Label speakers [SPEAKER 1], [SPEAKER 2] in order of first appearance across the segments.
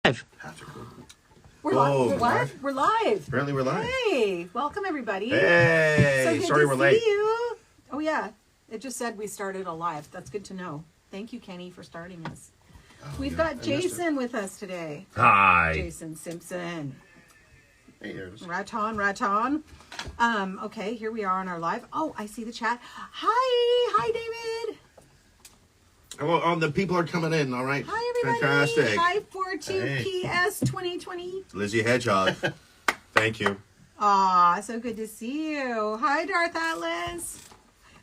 [SPEAKER 1] Live.
[SPEAKER 2] We're live. We're live.
[SPEAKER 3] Apparently we're live.
[SPEAKER 2] Hey, welcome everybody.
[SPEAKER 3] Hey,
[SPEAKER 2] so good
[SPEAKER 3] sorry we're late.
[SPEAKER 2] See you. Oh yeah, it just said we started a live. That's good to know. Thank you, Kenny, for starting us. We've got Jason with us today.
[SPEAKER 1] Hi.
[SPEAKER 2] Jason Simpson.
[SPEAKER 3] Hey, there's.
[SPEAKER 2] Raton. Okay, here we are on our live. Oh, I see the chat. Hi, David.
[SPEAKER 3] Oh, the people are coming in. All right.
[SPEAKER 2] Hi, everybody.
[SPEAKER 3] Fantastic.
[SPEAKER 2] Hi, 42PS 2020.
[SPEAKER 3] Lizzie Hedgehog. Thank you.
[SPEAKER 2] Aw, so good to see you. Hi, Darth Atlas.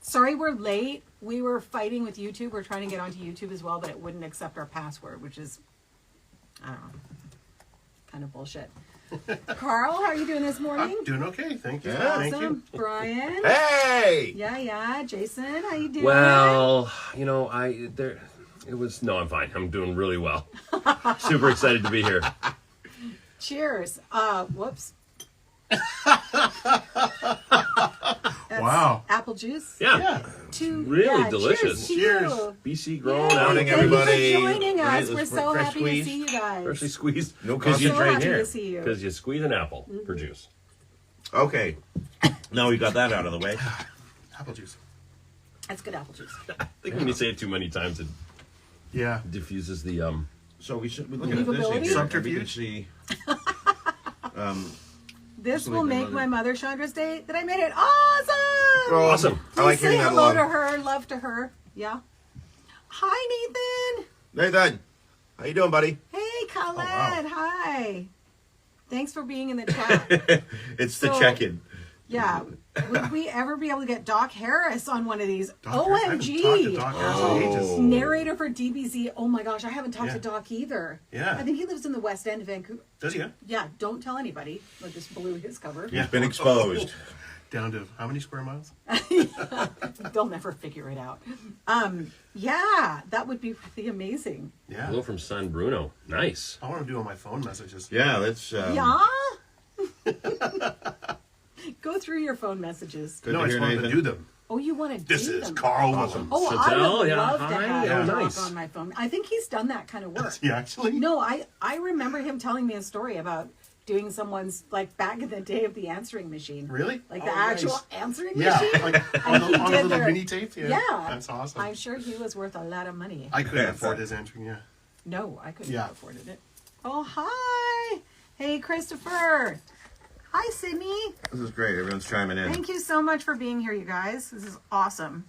[SPEAKER 2] Sorry we're late. We were fighting with YouTube. We're trying to get onto YouTube as well, but it wouldn't accept our password, which is, I don't know, kind of bullshit. Carl, how are you doing this morning?
[SPEAKER 4] I'm doing okay, thank you.
[SPEAKER 3] Yeah.
[SPEAKER 4] Thank
[SPEAKER 2] Awesome.
[SPEAKER 4] you.
[SPEAKER 2] Brian?
[SPEAKER 3] Hey.
[SPEAKER 2] Yeah. Jason, how you doing?
[SPEAKER 1] Well, you know, I'm fine. I'm doing really well. Super excited to be here.
[SPEAKER 2] Cheers. Whoops. That's
[SPEAKER 4] Wow.
[SPEAKER 2] apple juice.
[SPEAKER 1] Yeah. Really delicious.
[SPEAKER 2] Cheers.
[SPEAKER 4] Cheers.
[SPEAKER 1] BC grown
[SPEAKER 2] Yay,
[SPEAKER 1] out
[SPEAKER 3] Morning,
[SPEAKER 2] thank
[SPEAKER 3] everybody.
[SPEAKER 2] you for joining us.
[SPEAKER 3] Right,
[SPEAKER 2] We're
[SPEAKER 3] let's
[SPEAKER 2] so
[SPEAKER 3] fresh
[SPEAKER 2] happy
[SPEAKER 3] squeeze.
[SPEAKER 2] to see you guys.
[SPEAKER 1] Freshly squeezed.
[SPEAKER 3] No
[SPEAKER 1] Because you
[SPEAKER 2] So
[SPEAKER 3] concentrate
[SPEAKER 2] happy
[SPEAKER 1] drink
[SPEAKER 2] to
[SPEAKER 1] here.
[SPEAKER 2] see you.
[SPEAKER 1] Because you squeeze an apple for juice.
[SPEAKER 3] Okay. Now we got that out of the way.
[SPEAKER 4] Apple juice.
[SPEAKER 2] That's good apple juice.
[SPEAKER 1] I think when you say it too many times, it
[SPEAKER 4] Yeah.
[SPEAKER 1] diffuses the
[SPEAKER 3] So we should look at this
[SPEAKER 2] Believability?
[SPEAKER 3] here.
[SPEAKER 4] Subterfuge?
[SPEAKER 3] We can see.
[SPEAKER 2] This
[SPEAKER 3] Just
[SPEAKER 2] will
[SPEAKER 3] like
[SPEAKER 2] make
[SPEAKER 3] my
[SPEAKER 2] my
[SPEAKER 3] mother.
[SPEAKER 2] mother Chandra's day that I made it awesome.
[SPEAKER 1] Awesome.
[SPEAKER 3] I like
[SPEAKER 2] Say
[SPEAKER 3] hearing that a
[SPEAKER 2] hello
[SPEAKER 3] lot.
[SPEAKER 2] to her, love to her. Yeah. Hi, Nathan.
[SPEAKER 3] Nathan, how you doing, buddy?
[SPEAKER 2] Hey, Colin.
[SPEAKER 4] wow.
[SPEAKER 2] Hi. Thanks for being in the chat.
[SPEAKER 3] It's the
[SPEAKER 2] So-
[SPEAKER 3] check-in.
[SPEAKER 2] Yeah. Would we ever be able to get Doc Harris on one of these?
[SPEAKER 4] Doc Harris. I haven't talked to
[SPEAKER 2] OMG.
[SPEAKER 4] Doc Harris in ages.
[SPEAKER 2] Narrator for DBZ. Oh my gosh, I haven't talked to
[SPEAKER 4] Yeah.
[SPEAKER 2] Doc either.
[SPEAKER 4] Yeah.
[SPEAKER 2] I think he lives in the West End of Vancouver.
[SPEAKER 4] Does he?
[SPEAKER 2] Yeah, don't tell anybody. I just blew his cover.
[SPEAKER 3] He's been exposed.
[SPEAKER 4] Down to how many square miles?
[SPEAKER 2] They'll never figure it out. Yeah, that would be really amazing.
[SPEAKER 4] Yeah.
[SPEAKER 1] hello from San Bruno. Nice.
[SPEAKER 4] I want to do on my phone messages.
[SPEAKER 3] Yeah, that's.
[SPEAKER 2] Yeah? Go through your phone messages.
[SPEAKER 3] Good
[SPEAKER 4] No,
[SPEAKER 3] to
[SPEAKER 4] I just
[SPEAKER 3] hear,
[SPEAKER 4] wanted to
[SPEAKER 3] Nathan.
[SPEAKER 4] do them.
[SPEAKER 2] Oh, you want to
[SPEAKER 4] This
[SPEAKER 2] do
[SPEAKER 4] is
[SPEAKER 2] them?
[SPEAKER 4] Karl
[SPEAKER 3] Awesome.
[SPEAKER 4] Willems.
[SPEAKER 2] Oh, I
[SPEAKER 1] Chantel,
[SPEAKER 2] would
[SPEAKER 1] yeah,
[SPEAKER 2] love to
[SPEAKER 1] hi.
[SPEAKER 2] have
[SPEAKER 1] Yeah,
[SPEAKER 2] Doc
[SPEAKER 1] nice.
[SPEAKER 2] on my phone. I think he's done that kind of work.
[SPEAKER 4] Does he actually?
[SPEAKER 2] No, I remember him telling me a story about doing someone's, like, back in the day of the answering machine.
[SPEAKER 4] Really?
[SPEAKER 2] Like
[SPEAKER 4] Oh,
[SPEAKER 2] the actual
[SPEAKER 4] nice.
[SPEAKER 2] answering
[SPEAKER 4] Yeah,
[SPEAKER 2] machine?
[SPEAKER 4] like on
[SPEAKER 2] And he
[SPEAKER 4] the
[SPEAKER 2] did
[SPEAKER 4] little
[SPEAKER 2] their-
[SPEAKER 4] mini tape. Yeah.
[SPEAKER 2] Yeah.
[SPEAKER 4] That's awesome.
[SPEAKER 2] I'm sure he was worth a lot of money.
[SPEAKER 4] I couldn't
[SPEAKER 3] Yeah,
[SPEAKER 4] afford
[SPEAKER 3] so-
[SPEAKER 4] his answering. Yeah.
[SPEAKER 2] No, I couldn't
[SPEAKER 4] Yeah.
[SPEAKER 2] have afforded it. Oh, hi. Hey, Christopher. Hi, Sydney.
[SPEAKER 3] This is great. Everyone's chiming in.
[SPEAKER 2] Thank you so much for being here, you guys. This is awesome.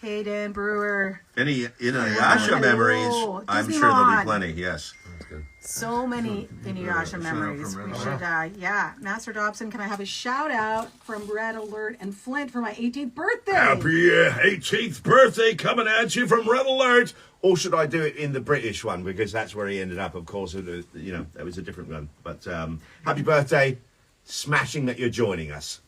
[SPEAKER 2] Hayden Brewer.
[SPEAKER 3] Any
[SPEAKER 2] Hello.
[SPEAKER 3] Inuyasha memories? I'm
[SPEAKER 2] Disney
[SPEAKER 3] sure there'll
[SPEAKER 2] Mod.
[SPEAKER 3] be plenty. Yes.
[SPEAKER 1] That's good.
[SPEAKER 2] So many Inuyasha memories. We should, yeah. Master Dobson, can I have a shout out from Red Alert and Flint for my 18th birthday?
[SPEAKER 5] Happy 18th birthday coming at you from Red Alert.
[SPEAKER 3] Or should I do it in the British one? Because that's where he ended up, of course. You know, that was a different one. But happy birthday. Smashing that you're joining us.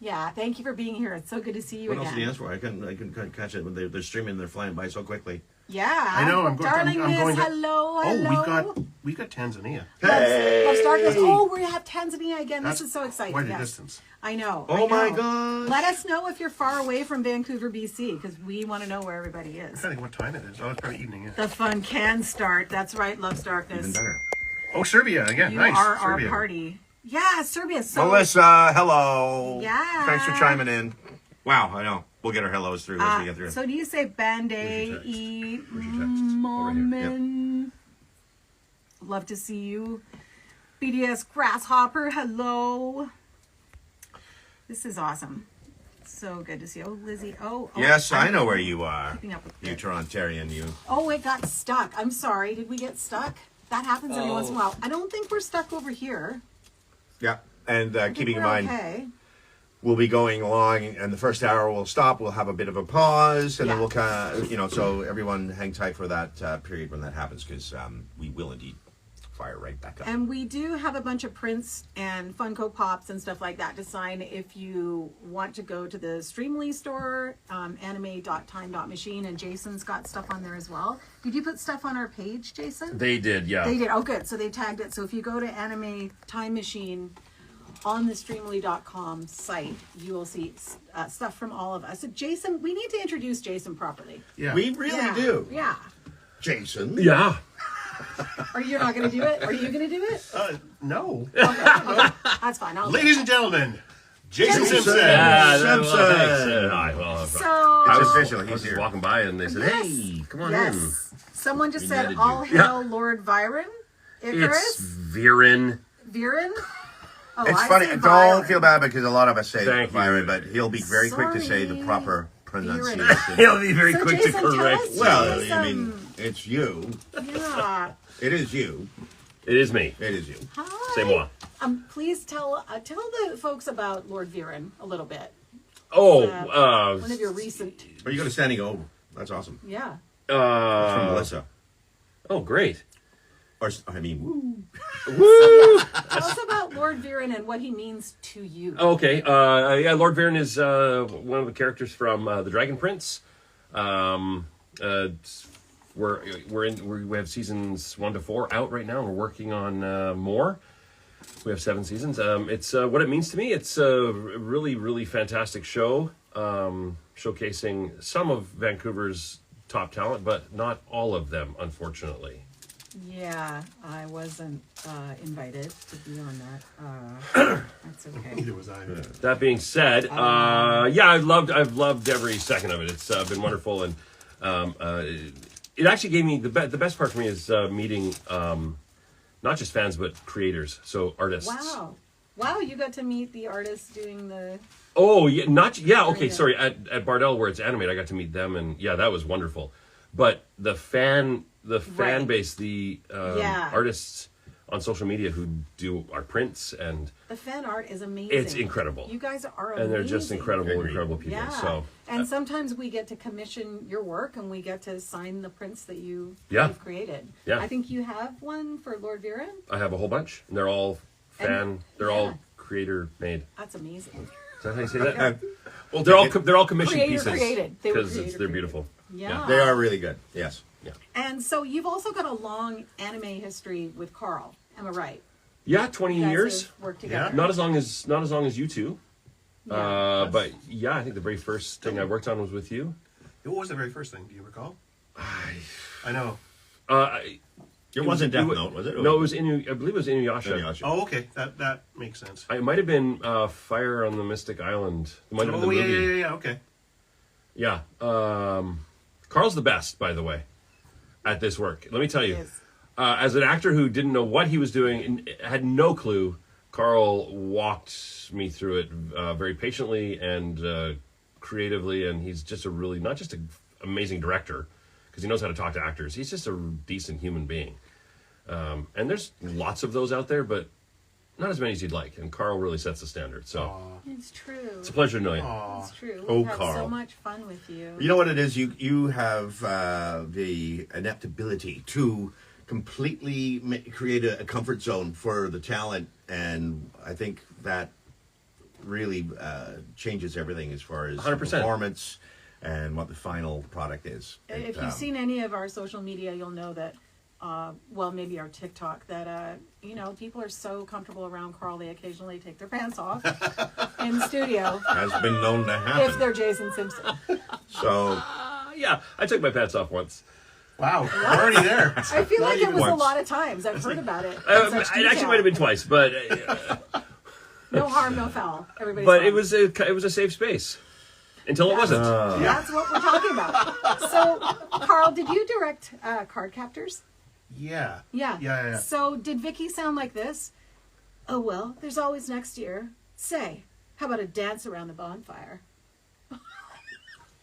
[SPEAKER 2] Yeah, thank you for being here. It's so good to see you
[SPEAKER 3] What else did he
[SPEAKER 2] again.
[SPEAKER 3] ask for? I couldn't catch it. When they're streaming, they're flying by so quickly.
[SPEAKER 2] Yeah.
[SPEAKER 4] I know. I'm going.
[SPEAKER 2] Darling
[SPEAKER 4] I'm
[SPEAKER 2] Miss,
[SPEAKER 4] going to.
[SPEAKER 2] hello.
[SPEAKER 4] Oh, we got Tanzania.
[SPEAKER 2] Love's Darkness. Oh, we have Tanzania again.
[SPEAKER 4] That's
[SPEAKER 2] this is so exciting.
[SPEAKER 4] quite a
[SPEAKER 2] Yes.
[SPEAKER 4] distance.
[SPEAKER 2] I know.
[SPEAKER 3] Oh
[SPEAKER 2] I
[SPEAKER 3] my
[SPEAKER 2] know.
[SPEAKER 3] God.
[SPEAKER 2] Let us know if you're far away from Vancouver, BC, because we want to know where everybody is.
[SPEAKER 4] I'm trying to think what time it is. Oh, it's probably evening. Yeah.
[SPEAKER 2] The fun can start. That's right, Love's Darkness.
[SPEAKER 3] Even better.
[SPEAKER 4] Oh, Serbia again.
[SPEAKER 2] You
[SPEAKER 4] Nice.
[SPEAKER 2] are
[SPEAKER 4] Serbia.
[SPEAKER 2] our party. Yeah, Serbia. So
[SPEAKER 3] Melissa, hello.
[SPEAKER 2] Yeah.
[SPEAKER 3] Thanks for chiming in. Wow, I know. We'll get our hellos through as we get through.
[SPEAKER 2] So do you say Band-Aid,
[SPEAKER 1] Where's your
[SPEAKER 2] E,
[SPEAKER 1] text? Where's your text? Over here.
[SPEAKER 2] Moment? Love to see you. BDS Grasshopper, hello. This is awesome. So good to see you. Oh, Lizzie. Oh,
[SPEAKER 3] Yes, I
[SPEAKER 2] I'm
[SPEAKER 3] know where you are.
[SPEAKER 2] keeping up with
[SPEAKER 3] You
[SPEAKER 2] it.
[SPEAKER 3] Torontarian, you.
[SPEAKER 2] Oh, it got stuck. I'm sorry. Did we get stuck? That happens every once in a while. I don't think we're stuck over here.
[SPEAKER 3] Yeah. And
[SPEAKER 2] I think
[SPEAKER 3] keeping in
[SPEAKER 2] we're
[SPEAKER 3] mind,
[SPEAKER 2] okay.
[SPEAKER 3] we'll be going along, and the first hour will stop. We'll have a bit of a pause, and then
[SPEAKER 2] Yeah.
[SPEAKER 3] we'll kind of, so everyone hang tight for that period when that happens, because we will indeed fire right back up.
[SPEAKER 2] And we do have a bunch of prints and Funko Pops and stuff like that to sign if you want to go to the Streamily store, anime.time.machine, and Jason's got stuff on there as well. Did you put stuff on our page, Jason?
[SPEAKER 1] They did, yeah.
[SPEAKER 2] They did. Oh, good. So they tagged it. So if you go to Anime Time Machine on the Streamily.com site, you will see stuff from all of us. So Jason, we need to introduce Jason properly.
[SPEAKER 4] Yeah.
[SPEAKER 3] We really
[SPEAKER 2] Yeah.
[SPEAKER 3] do.
[SPEAKER 2] Yeah.
[SPEAKER 3] Jason.
[SPEAKER 1] Yeah.
[SPEAKER 2] Or you're not going to do it? Are you going to do it?
[SPEAKER 4] No.
[SPEAKER 2] Okay. That's fine.
[SPEAKER 4] Ladies and gentlemen, Jason
[SPEAKER 2] Jason
[SPEAKER 4] Simpson.
[SPEAKER 1] Yeah,
[SPEAKER 3] Simpson.
[SPEAKER 1] well, thanks. Hi, well,
[SPEAKER 2] So,
[SPEAKER 3] It's
[SPEAKER 1] I
[SPEAKER 3] official.
[SPEAKER 1] was
[SPEAKER 3] He's
[SPEAKER 1] just
[SPEAKER 3] here.
[SPEAKER 1] walking by and they said, "Hey, come on in."
[SPEAKER 2] yes. Someone just
[SPEAKER 3] We
[SPEAKER 2] said,
[SPEAKER 3] netted
[SPEAKER 2] all
[SPEAKER 3] you.
[SPEAKER 2] hail Lord Byron.
[SPEAKER 1] It's
[SPEAKER 2] Icarus.
[SPEAKER 1] Viren.
[SPEAKER 2] Viren. Oh,
[SPEAKER 3] It's
[SPEAKER 2] I
[SPEAKER 3] funny.
[SPEAKER 2] say
[SPEAKER 3] Don't
[SPEAKER 2] Byron.
[SPEAKER 3] feel bad because a lot of us say
[SPEAKER 1] Thank you.
[SPEAKER 3] Byron, but he'll be very quick to say the
[SPEAKER 2] Sorry.
[SPEAKER 3] proper pronunciation.
[SPEAKER 1] He'll be very
[SPEAKER 2] So,
[SPEAKER 1] quick
[SPEAKER 2] Jason,
[SPEAKER 1] to
[SPEAKER 2] tell
[SPEAKER 1] correct.
[SPEAKER 2] us-
[SPEAKER 3] Well,
[SPEAKER 2] Yes,
[SPEAKER 3] I mean, it's you.
[SPEAKER 2] Yeah.
[SPEAKER 3] It is you.
[SPEAKER 1] It is me.
[SPEAKER 3] It is you.
[SPEAKER 2] Hi.
[SPEAKER 1] C'est moi.
[SPEAKER 2] Please tell the folks about Lord Viren a little bit.
[SPEAKER 1] Oh,
[SPEAKER 2] One of your recent.
[SPEAKER 3] But you got a standing O. That's awesome.
[SPEAKER 2] Yeah.
[SPEAKER 3] That's from Melissa.
[SPEAKER 1] oh, great.
[SPEAKER 3] Or I mean, woo.
[SPEAKER 1] Woo!
[SPEAKER 2] Tell us about Lord Viren and what he means to you.
[SPEAKER 1] Okay, yeah, Lord Viren is one of the characters from the Dragon Prince. We have seasons 1 to 4 out right now. We're working on more. We have 7 seasons. It's what it means to me. It's a really, really fantastic show, showcasing some of Vancouver's top talent, but not all of them, unfortunately.
[SPEAKER 2] Yeah, I wasn't invited to be on that. That's okay.
[SPEAKER 4] Neither was I.
[SPEAKER 1] That being said, yeah, I've loved every second of it. It's been wonderful, and it actually gave me the best part for me is meeting not just fans but creators, so artists.
[SPEAKER 2] Wow, you got to meet the artists doing the.
[SPEAKER 1] Oh yeah, okay,
[SPEAKER 2] Yeah.
[SPEAKER 1] sorry. At Bardell where it's animated, I got to meet them, and yeah, that was wonderful. But the fan
[SPEAKER 2] Right.
[SPEAKER 1] base, the
[SPEAKER 2] Yeah.
[SPEAKER 1] artists on social media who do our prints, and
[SPEAKER 2] The fan art is amazing.
[SPEAKER 1] it's incredible.
[SPEAKER 2] You guys are amazing.
[SPEAKER 1] And they're just incredible people.
[SPEAKER 2] Yeah.
[SPEAKER 1] So
[SPEAKER 2] And sometimes we get to commission your work and we get to sign the prints that you've created.
[SPEAKER 1] Yeah.
[SPEAKER 2] I think you have one for Lord Viren.
[SPEAKER 1] I have a whole bunch, and they're all they're all creator made.
[SPEAKER 2] That's amazing.
[SPEAKER 1] Is that how you say that?
[SPEAKER 3] Well,
[SPEAKER 1] They're all commissioned
[SPEAKER 2] Creator
[SPEAKER 1] pieces
[SPEAKER 2] created. They were
[SPEAKER 1] because
[SPEAKER 2] creator
[SPEAKER 1] they're
[SPEAKER 2] created.
[SPEAKER 1] beautiful.
[SPEAKER 2] Yeah.
[SPEAKER 3] They are really good. Yes.
[SPEAKER 1] Yeah.
[SPEAKER 2] And so you've also got a long anime history with Karl. Am I right?
[SPEAKER 1] Yeah, 20
[SPEAKER 2] You guys
[SPEAKER 1] years.
[SPEAKER 2] have worked together.
[SPEAKER 1] Not as long as you two.
[SPEAKER 2] Yeah.
[SPEAKER 1] But yeah, I think the very first thing I worked on was with you.
[SPEAKER 4] What was the very first thing? Do you recall? I know.
[SPEAKER 3] It wasn't Death Note, was it?
[SPEAKER 1] No, it was I believe it was Inuyasha.
[SPEAKER 3] Inuyasha.
[SPEAKER 4] Oh, okay. That makes sense.
[SPEAKER 1] It might have been Fire on the Mystic Island. It might have been
[SPEAKER 4] Oh,
[SPEAKER 1] the
[SPEAKER 4] yeah,
[SPEAKER 1] movie.
[SPEAKER 4] yeah. Okay.
[SPEAKER 1] Yeah. Karl's the best, by the way, at this work. Let me tell you.
[SPEAKER 2] Yes.
[SPEAKER 1] As an actor who didn't know what he was doing and had no clue, Karl walked me through it very patiently and creatively, and he's just not just an amazing director, because he knows how to talk to actors. He's just a decent human being. And there's lots of those out there, but not as many as you'd like. And Karl really sets the standard. So
[SPEAKER 2] It's true.
[SPEAKER 1] it's a pleasure to know you.
[SPEAKER 2] It's true.
[SPEAKER 3] Oh,
[SPEAKER 2] We've had so
[SPEAKER 3] Karl.
[SPEAKER 2] much fun with you.
[SPEAKER 3] You know what it is? You have the ineptability to completely create a comfort zone for the talent, and I think that really changes everything as far as
[SPEAKER 1] 100%.
[SPEAKER 3] performance and what the final product is.
[SPEAKER 2] If you've seen any of our social media, you'll know that, well, maybe our TikTok, that, people are so comfortable around Karl, they occasionally take their pants off in the studio
[SPEAKER 3] has been known to
[SPEAKER 2] if
[SPEAKER 3] happen.
[SPEAKER 2] they're Jason Simpson.
[SPEAKER 3] So
[SPEAKER 1] Yeah, I took my pants off once.
[SPEAKER 4] Wow. We're already there.
[SPEAKER 2] I feel like it
[SPEAKER 3] even
[SPEAKER 2] was a
[SPEAKER 3] once.
[SPEAKER 2] lot of times. I've heard about it. in
[SPEAKER 1] It
[SPEAKER 2] such
[SPEAKER 1] actually
[SPEAKER 2] detail.
[SPEAKER 1] might have been twice, but
[SPEAKER 2] No harm, no foul. Everybody's
[SPEAKER 1] but
[SPEAKER 2] fine.
[SPEAKER 1] it was a safe space until it wasn't.
[SPEAKER 2] That's what we're talking about. So, Karl, did you direct Card Captors?
[SPEAKER 4] Yeah.
[SPEAKER 2] Yeah.
[SPEAKER 4] Yeah.
[SPEAKER 2] So, did Vicky sound like this? Oh, well, there's always next year. Say, how about a dance around the bonfire?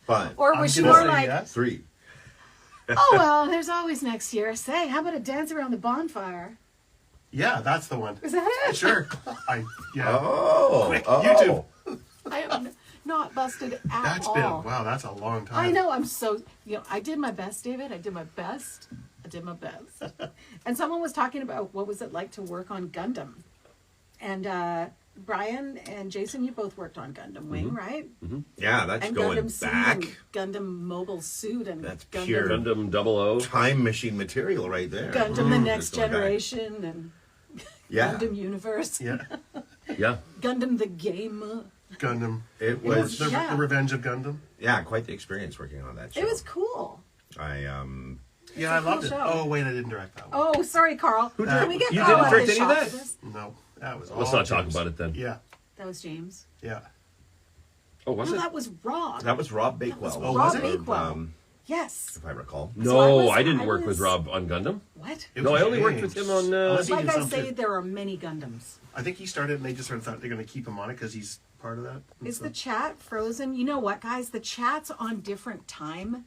[SPEAKER 3] fine.
[SPEAKER 2] Or
[SPEAKER 4] I'm
[SPEAKER 2] was she
[SPEAKER 4] gonna
[SPEAKER 2] more
[SPEAKER 4] say
[SPEAKER 2] like,
[SPEAKER 4] yes.
[SPEAKER 3] 3.
[SPEAKER 2] oh, well, there's always next year. Say, how about a dance around the bonfire?
[SPEAKER 4] Yeah, that's the one.
[SPEAKER 2] Is that it?
[SPEAKER 4] Sure. Yeah.
[SPEAKER 3] Oh,
[SPEAKER 4] Quick,
[SPEAKER 3] oh.
[SPEAKER 4] YouTube.
[SPEAKER 2] I am not busted at
[SPEAKER 4] That's
[SPEAKER 2] all.
[SPEAKER 4] been wow. That's a long time.
[SPEAKER 2] I know. I'm so, I did my best, David. I did my best. And someone was talking about what was it like to work on Gundam. And Brian and Jason, you both worked on Gundam Wing, right?
[SPEAKER 3] Yeah, that's
[SPEAKER 2] And
[SPEAKER 3] going
[SPEAKER 2] Gundam Seed
[SPEAKER 3] back.
[SPEAKER 2] and Gundam Mobile Suit and
[SPEAKER 3] That's
[SPEAKER 2] Gundam,
[SPEAKER 3] pure
[SPEAKER 1] Gundam 00.
[SPEAKER 3] time machine material right there.
[SPEAKER 2] Gundam the Next
[SPEAKER 3] Just going back.
[SPEAKER 2] Generation and
[SPEAKER 3] Yeah,
[SPEAKER 2] Gundam Universe.
[SPEAKER 4] Yeah.
[SPEAKER 1] Yeah.
[SPEAKER 2] Gundam the Game.
[SPEAKER 4] Gundam.
[SPEAKER 3] it was.
[SPEAKER 2] Yeah.
[SPEAKER 4] The Revenge of Gundam.
[SPEAKER 3] Yeah, quite the experience working on that show.
[SPEAKER 2] It was cool.
[SPEAKER 3] I
[SPEAKER 4] Yeah, I loved it.
[SPEAKER 2] show.
[SPEAKER 4] Oh, wait, I didn't direct that one.
[SPEAKER 2] Oh, sorry, Carl. Can we get
[SPEAKER 1] You
[SPEAKER 2] Carl
[SPEAKER 1] didn't
[SPEAKER 2] out
[SPEAKER 1] direct
[SPEAKER 2] the
[SPEAKER 1] any of
[SPEAKER 2] shot
[SPEAKER 1] that?
[SPEAKER 2] for this?
[SPEAKER 4] No, that was
[SPEAKER 1] Let's
[SPEAKER 4] all
[SPEAKER 1] not talk
[SPEAKER 4] James.
[SPEAKER 1] about it then.
[SPEAKER 4] Yeah,
[SPEAKER 2] That was James.
[SPEAKER 4] yeah.
[SPEAKER 1] Oh, was
[SPEAKER 2] No,
[SPEAKER 1] it?
[SPEAKER 2] that was Rob.
[SPEAKER 3] That was Rob Bakewell.
[SPEAKER 4] Oh, was
[SPEAKER 2] Rob
[SPEAKER 4] it?
[SPEAKER 2] Bakewell. Yes.
[SPEAKER 3] If I recall.
[SPEAKER 2] So I
[SPEAKER 1] No,
[SPEAKER 2] was-
[SPEAKER 1] I didn't
[SPEAKER 2] I
[SPEAKER 1] work with
[SPEAKER 2] was-
[SPEAKER 1] Rob on Gundam.
[SPEAKER 2] What?
[SPEAKER 4] It
[SPEAKER 1] No,
[SPEAKER 4] was
[SPEAKER 1] I only worked
[SPEAKER 4] James.
[SPEAKER 1] with him on.
[SPEAKER 4] Unless he
[SPEAKER 2] Like
[SPEAKER 4] did
[SPEAKER 2] I
[SPEAKER 4] some
[SPEAKER 2] say,
[SPEAKER 4] shit.
[SPEAKER 2] there are many Gundams.
[SPEAKER 4] I think he started, and they just sort of thought they're going to keep him on it because he's part of that. and
[SPEAKER 2] Is the
[SPEAKER 4] stuff.
[SPEAKER 2] chat frozen? You know what, guys? The chat's on different time.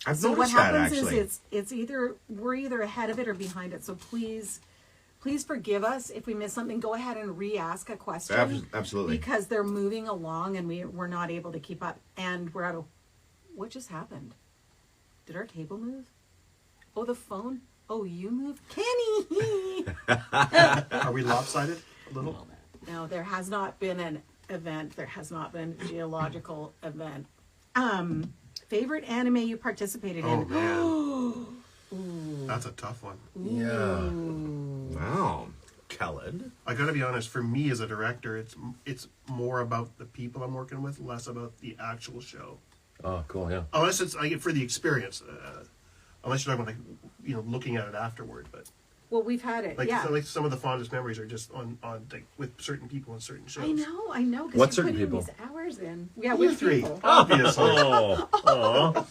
[SPEAKER 3] I've
[SPEAKER 2] So what
[SPEAKER 3] noticed that,
[SPEAKER 2] happens
[SPEAKER 3] actually.
[SPEAKER 2] is it's either we're either ahead of it or behind it. So please forgive us if we miss something. Go ahead and re-ask a question.
[SPEAKER 3] Absolutely.
[SPEAKER 2] Because they're moving along and we're not able to keep up. And we're out of... What just happened? Did our table move? Oh, the phone? Oh, you moved? Kenny!
[SPEAKER 4] Are we lopsided a little?
[SPEAKER 2] No, there has not been an event. There has not been a geological event. Favorite anime you participated
[SPEAKER 4] Oh,
[SPEAKER 2] in?
[SPEAKER 4] man. That's a tough one.
[SPEAKER 3] Yeah. Wow. Khaled.
[SPEAKER 4] I got to be honest. For me as a director, it's more about the people I'm working with, less about the actual show.
[SPEAKER 1] Oh, cool. Yeah.
[SPEAKER 4] Unless it's for the experience. Unless you're talking about looking at it afterward. But
[SPEAKER 2] Well, we've had it.
[SPEAKER 4] like
[SPEAKER 2] yeah.
[SPEAKER 4] some of the fondest memories are just on with certain people on certain shows.
[SPEAKER 2] I know. Because
[SPEAKER 1] What
[SPEAKER 2] you're
[SPEAKER 1] certain
[SPEAKER 2] putting
[SPEAKER 1] people?
[SPEAKER 2] these hours in. Yeah,
[SPEAKER 4] You
[SPEAKER 2] with
[SPEAKER 4] three,
[SPEAKER 2] people.
[SPEAKER 4] obviously.
[SPEAKER 1] Oh,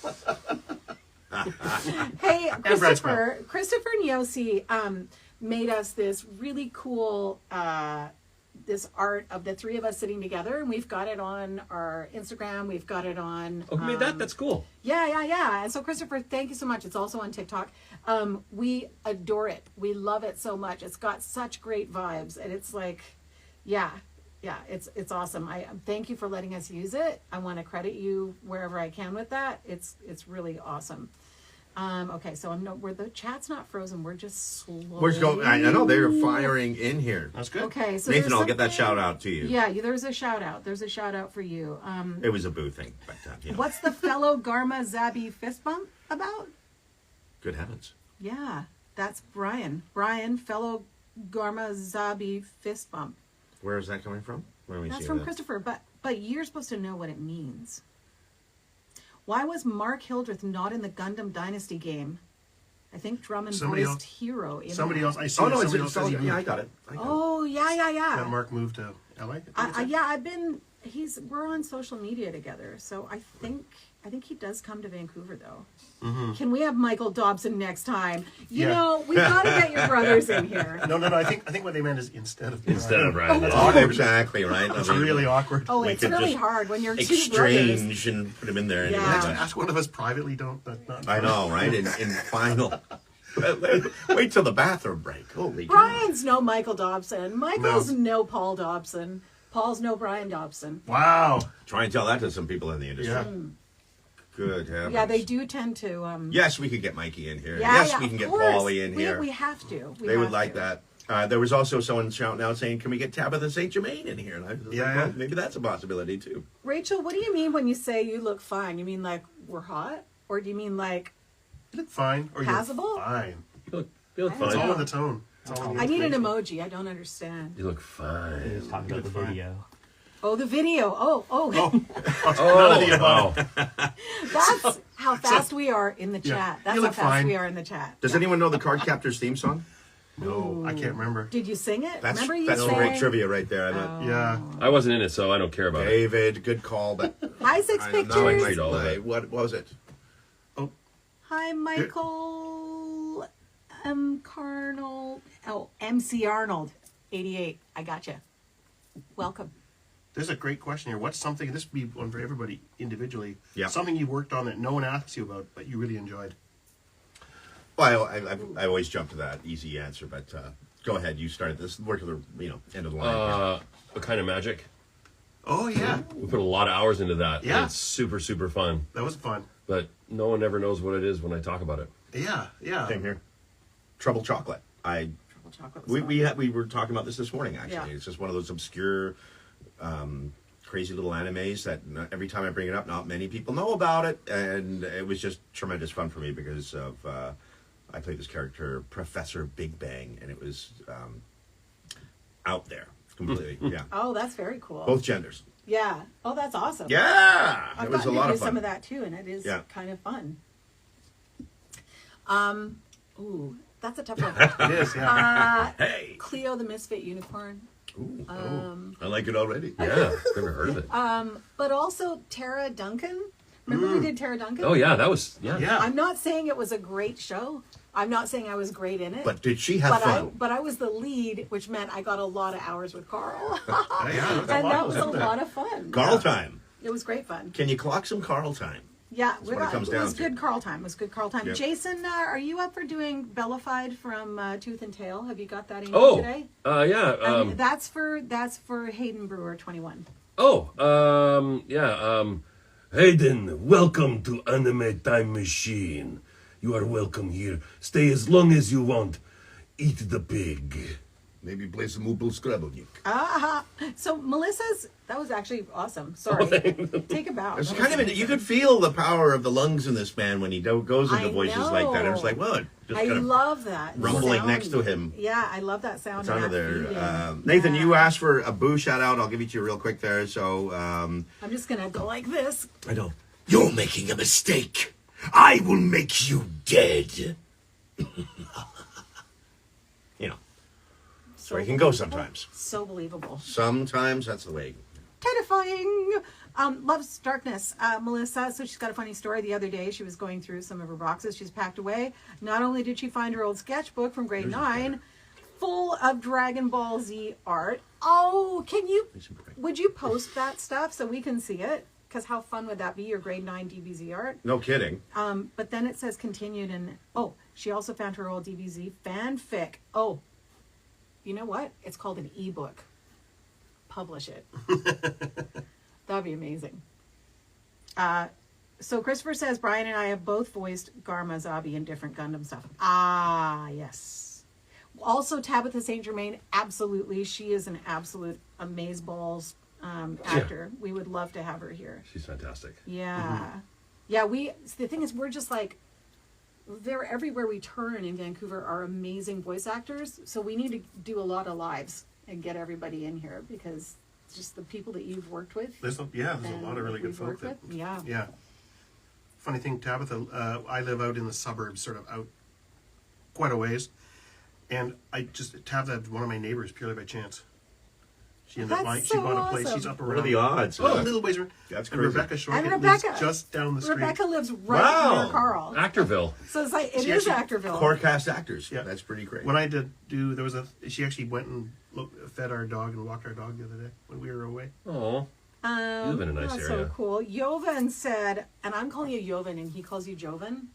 [SPEAKER 2] Hey,
[SPEAKER 4] Brad's
[SPEAKER 2] Christopher and Yossi made us this really cool this art of the three of us sitting together, and we've got it on our Instagram. We've got it on.
[SPEAKER 1] oh, who made that? That's cool.
[SPEAKER 2] Yeah. And so, Christopher, thank you so much. It's also on TikTok. We adore it. We love it so much. It's got such great vibes, and it's like, yeah, it's awesome. I thank you for letting us use it. I want to credit you wherever I can with that. It's really awesome. Okay, so where the chat's not frozen. We're just slowly.
[SPEAKER 3] We're just going. I know they're firing in here.
[SPEAKER 4] That's good.
[SPEAKER 2] Okay, so
[SPEAKER 3] Nathan,
[SPEAKER 2] there's
[SPEAKER 3] I'll get that
[SPEAKER 2] something-
[SPEAKER 3] shout out to you.
[SPEAKER 2] Yeah, there's a shout out. There's a shout out for you.
[SPEAKER 3] It was a boo thing, but
[SPEAKER 2] What's the fellow Garma Zabi fist bump about?
[SPEAKER 3] good heavens.
[SPEAKER 2] Yeah, that's Brian. Brian, fellow Garma Zabi fist bump.
[SPEAKER 3] Where is that coming from? Where are we
[SPEAKER 2] That's
[SPEAKER 3] seeing
[SPEAKER 2] from
[SPEAKER 3] that?
[SPEAKER 2] Christopher, but you're supposed to know what it means. Why was Mark Hildreth not in the Gundam Dynasty game? I think Drummond
[SPEAKER 4] Somebody
[SPEAKER 2] voiced
[SPEAKER 4] else-
[SPEAKER 2] Hero in
[SPEAKER 4] Somebody
[SPEAKER 2] that.
[SPEAKER 4] else. I see.
[SPEAKER 3] Oh no,
[SPEAKER 4] somebody
[SPEAKER 3] it's
[SPEAKER 4] else says he
[SPEAKER 3] yeah, I
[SPEAKER 4] moved.
[SPEAKER 3] got it.
[SPEAKER 2] Oh, yeah.
[SPEAKER 4] And Mark moved to LA.
[SPEAKER 2] I've been. We're on social media together, so I think he does come to Vancouver though. Can we have Michael Dobson next time? You
[SPEAKER 4] Yeah.
[SPEAKER 2] know, we gotta get your brothers in here.
[SPEAKER 4] No. I think what they meant is instead of
[SPEAKER 1] Brian.
[SPEAKER 3] Oh,
[SPEAKER 1] Yeah.
[SPEAKER 3] exactly right.
[SPEAKER 4] It's really awkward.
[SPEAKER 2] Oh,
[SPEAKER 3] We
[SPEAKER 2] it's
[SPEAKER 3] could
[SPEAKER 2] really
[SPEAKER 3] just
[SPEAKER 2] hard when you're two brothers.
[SPEAKER 3] exchange and put him in there.
[SPEAKER 2] Yeah.
[SPEAKER 3] Anyway.
[SPEAKER 4] Ask one of us privately. Don't. Not
[SPEAKER 3] I know, right? In final. Wait till the bathroom break. Holy cow.
[SPEAKER 2] Brian's no Michael Dobson. Michael's
[SPEAKER 4] No.
[SPEAKER 2] no Paul Dobson. Paul's no Brian Dobson.
[SPEAKER 4] Wow.
[SPEAKER 3] Try and tell that to some people in the industry.
[SPEAKER 4] Yeah.
[SPEAKER 3] Good heavens.
[SPEAKER 2] Yeah, they do tend to.
[SPEAKER 3] Yes, we could get Mikey in here.
[SPEAKER 2] Yeah,
[SPEAKER 3] yes, we can
[SPEAKER 2] of
[SPEAKER 3] get
[SPEAKER 2] course.
[SPEAKER 3] Paulie in
[SPEAKER 2] We-
[SPEAKER 3] here.
[SPEAKER 2] We have to.
[SPEAKER 3] They would like that. There was also someone shouting out saying, "Can we get Tabitha St. Germain in here?" And I was like,
[SPEAKER 4] Yeah.
[SPEAKER 3] well, maybe that's a possibility too.
[SPEAKER 2] Rachel, what do you mean when you say you look fine? You mean like we're hot, or do you mean like
[SPEAKER 4] You look fine. Or
[SPEAKER 2] Passable?
[SPEAKER 4] You're fine.
[SPEAKER 1] You look
[SPEAKER 2] I
[SPEAKER 4] It's
[SPEAKER 1] fine.
[SPEAKER 4] all in the tone. It's all in the
[SPEAKER 2] I need an
[SPEAKER 4] information.
[SPEAKER 2] emoji? I don't understand.
[SPEAKER 1] You look fine.
[SPEAKER 6] He was talking about the
[SPEAKER 4] Fine.
[SPEAKER 6] video.
[SPEAKER 2] Oh, the video. Oh,
[SPEAKER 4] Oh,
[SPEAKER 1] Oh, wow.
[SPEAKER 2] that's how fast we are in the
[SPEAKER 4] Yeah,
[SPEAKER 2] chat. That's
[SPEAKER 4] you
[SPEAKER 2] how
[SPEAKER 4] look
[SPEAKER 2] fast
[SPEAKER 4] fine.
[SPEAKER 2] we are in the chat.
[SPEAKER 3] Does anyone know the Card Captors theme song?
[SPEAKER 4] no, I can't remember.
[SPEAKER 2] Did you sing it?
[SPEAKER 3] That's
[SPEAKER 2] Remember you
[SPEAKER 3] that's
[SPEAKER 2] sang?
[SPEAKER 3] great trivia right there. I thought,
[SPEAKER 4] Yeah.
[SPEAKER 1] I wasn't in it, so I don't care about it.
[SPEAKER 3] David, good call. But
[SPEAKER 2] Hi, Six
[SPEAKER 3] I don't know,
[SPEAKER 2] Pictures.
[SPEAKER 3] I might
[SPEAKER 1] All of
[SPEAKER 3] play.
[SPEAKER 1] it.
[SPEAKER 3] What was it?
[SPEAKER 2] Hi, Michael. Carnal. Oh, MC Arnold. 88. I gotcha. Welcome.
[SPEAKER 4] There's a great question here. What's something, this would be one for everybody individually,
[SPEAKER 3] Yeah.
[SPEAKER 4] something you worked on that no one asks you about, but you really enjoyed?
[SPEAKER 3] Well, I always jump to that easy answer, but go ahead. You started this. Work to the end of the line.
[SPEAKER 1] A kind of magic.
[SPEAKER 4] Oh, yeah.
[SPEAKER 1] We put a lot of hours into that. and
[SPEAKER 4] Yeah.
[SPEAKER 1] It's super, super fun.
[SPEAKER 4] That was fun.
[SPEAKER 1] But no one ever knows what it is when I talk about it.
[SPEAKER 4] Yeah.
[SPEAKER 3] Same here. Trouble Chocolate.
[SPEAKER 2] Chocolate was
[SPEAKER 3] We
[SPEAKER 2] fun.
[SPEAKER 3] we were talking about this morning. Actually,
[SPEAKER 2] Yeah.
[SPEAKER 3] it's just one of those obscure, crazy little animes that every time I bring it up, not many people know about it, and it was just tremendous fun for me because of I played this character, Professor Big Bang, and it was out there completely. Yeah,
[SPEAKER 2] Oh, that's very cool.
[SPEAKER 3] both genders.
[SPEAKER 2] Yeah. Oh, that's awesome.
[SPEAKER 3] Yeah,
[SPEAKER 2] I've
[SPEAKER 3] it was a
[SPEAKER 2] gotten
[SPEAKER 3] lot
[SPEAKER 2] to
[SPEAKER 3] of
[SPEAKER 2] do some
[SPEAKER 3] fun.
[SPEAKER 2] of that too, and it is
[SPEAKER 3] Yeah.
[SPEAKER 2] kind of fun. Ooh, that's a tough one.
[SPEAKER 4] It is, yeah.
[SPEAKER 5] Hey.
[SPEAKER 2] Cleo the Misfit Unicorn.
[SPEAKER 3] Ooh,
[SPEAKER 5] I like it already.
[SPEAKER 1] Yeah, never heard of it.
[SPEAKER 2] But also Tara Duncan. Remember we did Tara Duncan?
[SPEAKER 1] Oh yeah, that was
[SPEAKER 4] Yeah.
[SPEAKER 2] I'm not saying it was a great show. I'm not saying I was great in it.
[SPEAKER 3] but did she have fun?
[SPEAKER 2] But I was the lead, which meant I got a lot of hours with Carl.
[SPEAKER 4] Yeah,
[SPEAKER 2] And that was a lot of fun.
[SPEAKER 3] Carl time.
[SPEAKER 2] It was great fun.
[SPEAKER 3] Can you clock some Carl time?
[SPEAKER 2] Yeah,
[SPEAKER 3] what it comes down
[SPEAKER 2] was
[SPEAKER 3] to.
[SPEAKER 2] good Carl time. It was good Carl time.
[SPEAKER 3] Yep.
[SPEAKER 2] Jason, are you up for doing Bellified from Tooth and Tail? Have you got that in
[SPEAKER 1] Oh,
[SPEAKER 2] today?
[SPEAKER 1] yeah.
[SPEAKER 2] And that's for Hayden Brewer 21.
[SPEAKER 5] Hayden, welcome to Anime Time Machine. You are welcome here. Stay as long as you want. Eat the pig.
[SPEAKER 3] Maybe play some Moople Scrabble-Nick.
[SPEAKER 2] So Melissa's, that was actually awesome. Sorry. Take a bow.
[SPEAKER 3] It's
[SPEAKER 2] That
[SPEAKER 3] kind
[SPEAKER 2] was
[SPEAKER 3] of
[SPEAKER 2] amazing.
[SPEAKER 3] you could feel the power of the lungs in this man when he goes into
[SPEAKER 2] I
[SPEAKER 3] voices like that. It was
[SPEAKER 2] know.
[SPEAKER 3] like, well, just
[SPEAKER 2] I
[SPEAKER 3] kind of
[SPEAKER 2] love that.
[SPEAKER 3] rumbling
[SPEAKER 2] sound.
[SPEAKER 3] next to him.
[SPEAKER 2] Yeah, I love that sound.
[SPEAKER 3] sound
[SPEAKER 2] and
[SPEAKER 3] of
[SPEAKER 2] that
[SPEAKER 3] there.
[SPEAKER 2] feeling.
[SPEAKER 3] Nathan,
[SPEAKER 2] Yeah.
[SPEAKER 3] you asked for a boo shout out. I'll give it to you real quick there. So,
[SPEAKER 2] I'm just going to go like this.
[SPEAKER 3] I know.
[SPEAKER 5] You're making a mistake. I will make you dead.
[SPEAKER 3] You know,
[SPEAKER 2] So
[SPEAKER 3] where he can go
[SPEAKER 2] believable.
[SPEAKER 3] sometimes.
[SPEAKER 2] So believable.
[SPEAKER 3] Sometimes that's the way.
[SPEAKER 2] Terrifying. Loves darkness. Melissa, so she's got a funny story. The other day, she was going through some of her boxes she's packed away. Not only did she find her old sketchbook from grade 9, full of Dragon Ball Z art. Oh, would you post that stuff so we can see it? Because how fun would that be, your grade 9 DBZ art?
[SPEAKER 3] No kidding.
[SPEAKER 2] But then it says continued, and she also found her old DBZ fanfic. Oh, you know what? It's called an ebook. Publish it. That'd be amazing. So Christopher says, Brian and I have both voiced Garma Zabi in different Gundam stuff. Ah, yes. Also, Tabitha St. Germain, absolutely. She is an absolute amazeballs actor. We would love to have her here.
[SPEAKER 1] She's fantastic.
[SPEAKER 2] Yeah. Yeah, the thing is, we're just like, they're everywhere we turn in Vancouver are amazing voice actors. So we need to do a lot of lives and get everybody in here because just the people that you've worked with.
[SPEAKER 4] There's a lot of really good
[SPEAKER 2] we've
[SPEAKER 4] folk
[SPEAKER 2] worked
[SPEAKER 4] that.
[SPEAKER 2] with. Yeah.
[SPEAKER 4] Yeah. Funny thing, Tabitha, I live out in the suburbs, sort of out quite a ways. And Tabitha, one of my neighbors, purely by chance. She ended up
[SPEAKER 2] That's
[SPEAKER 4] she bought a
[SPEAKER 2] so
[SPEAKER 4] place.
[SPEAKER 2] awesome.
[SPEAKER 4] She's up
[SPEAKER 3] What
[SPEAKER 4] around.
[SPEAKER 3] are the odds?
[SPEAKER 4] Oh, a little ways.
[SPEAKER 3] That's
[SPEAKER 4] and
[SPEAKER 3] crazy.
[SPEAKER 4] Rebecca Shorkin
[SPEAKER 2] And Rebecca,
[SPEAKER 4] lives just down the street.
[SPEAKER 2] Rebecca lives right
[SPEAKER 3] Wow.
[SPEAKER 2] near Carl.
[SPEAKER 1] Actorville.
[SPEAKER 2] So it's like, it
[SPEAKER 4] She
[SPEAKER 2] is
[SPEAKER 4] actually-
[SPEAKER 2] Actorville.
[SPEAKER 3] Core cast actors.
[SPEAKER 4] Yeah.
[SPEAKER 3] That's pretty great.
[SPEAKER 4] When I she actually went and fed our dog and walked our dog the other day when we were away.
[SPEAKER 1] Oh. You live in a nice
[SPEAKER 2] that's
[SPEAKER 1] area.
[SPEAKER 2] so cool. Jovan said, and I'm calling you Jovan and he calls you Jovan.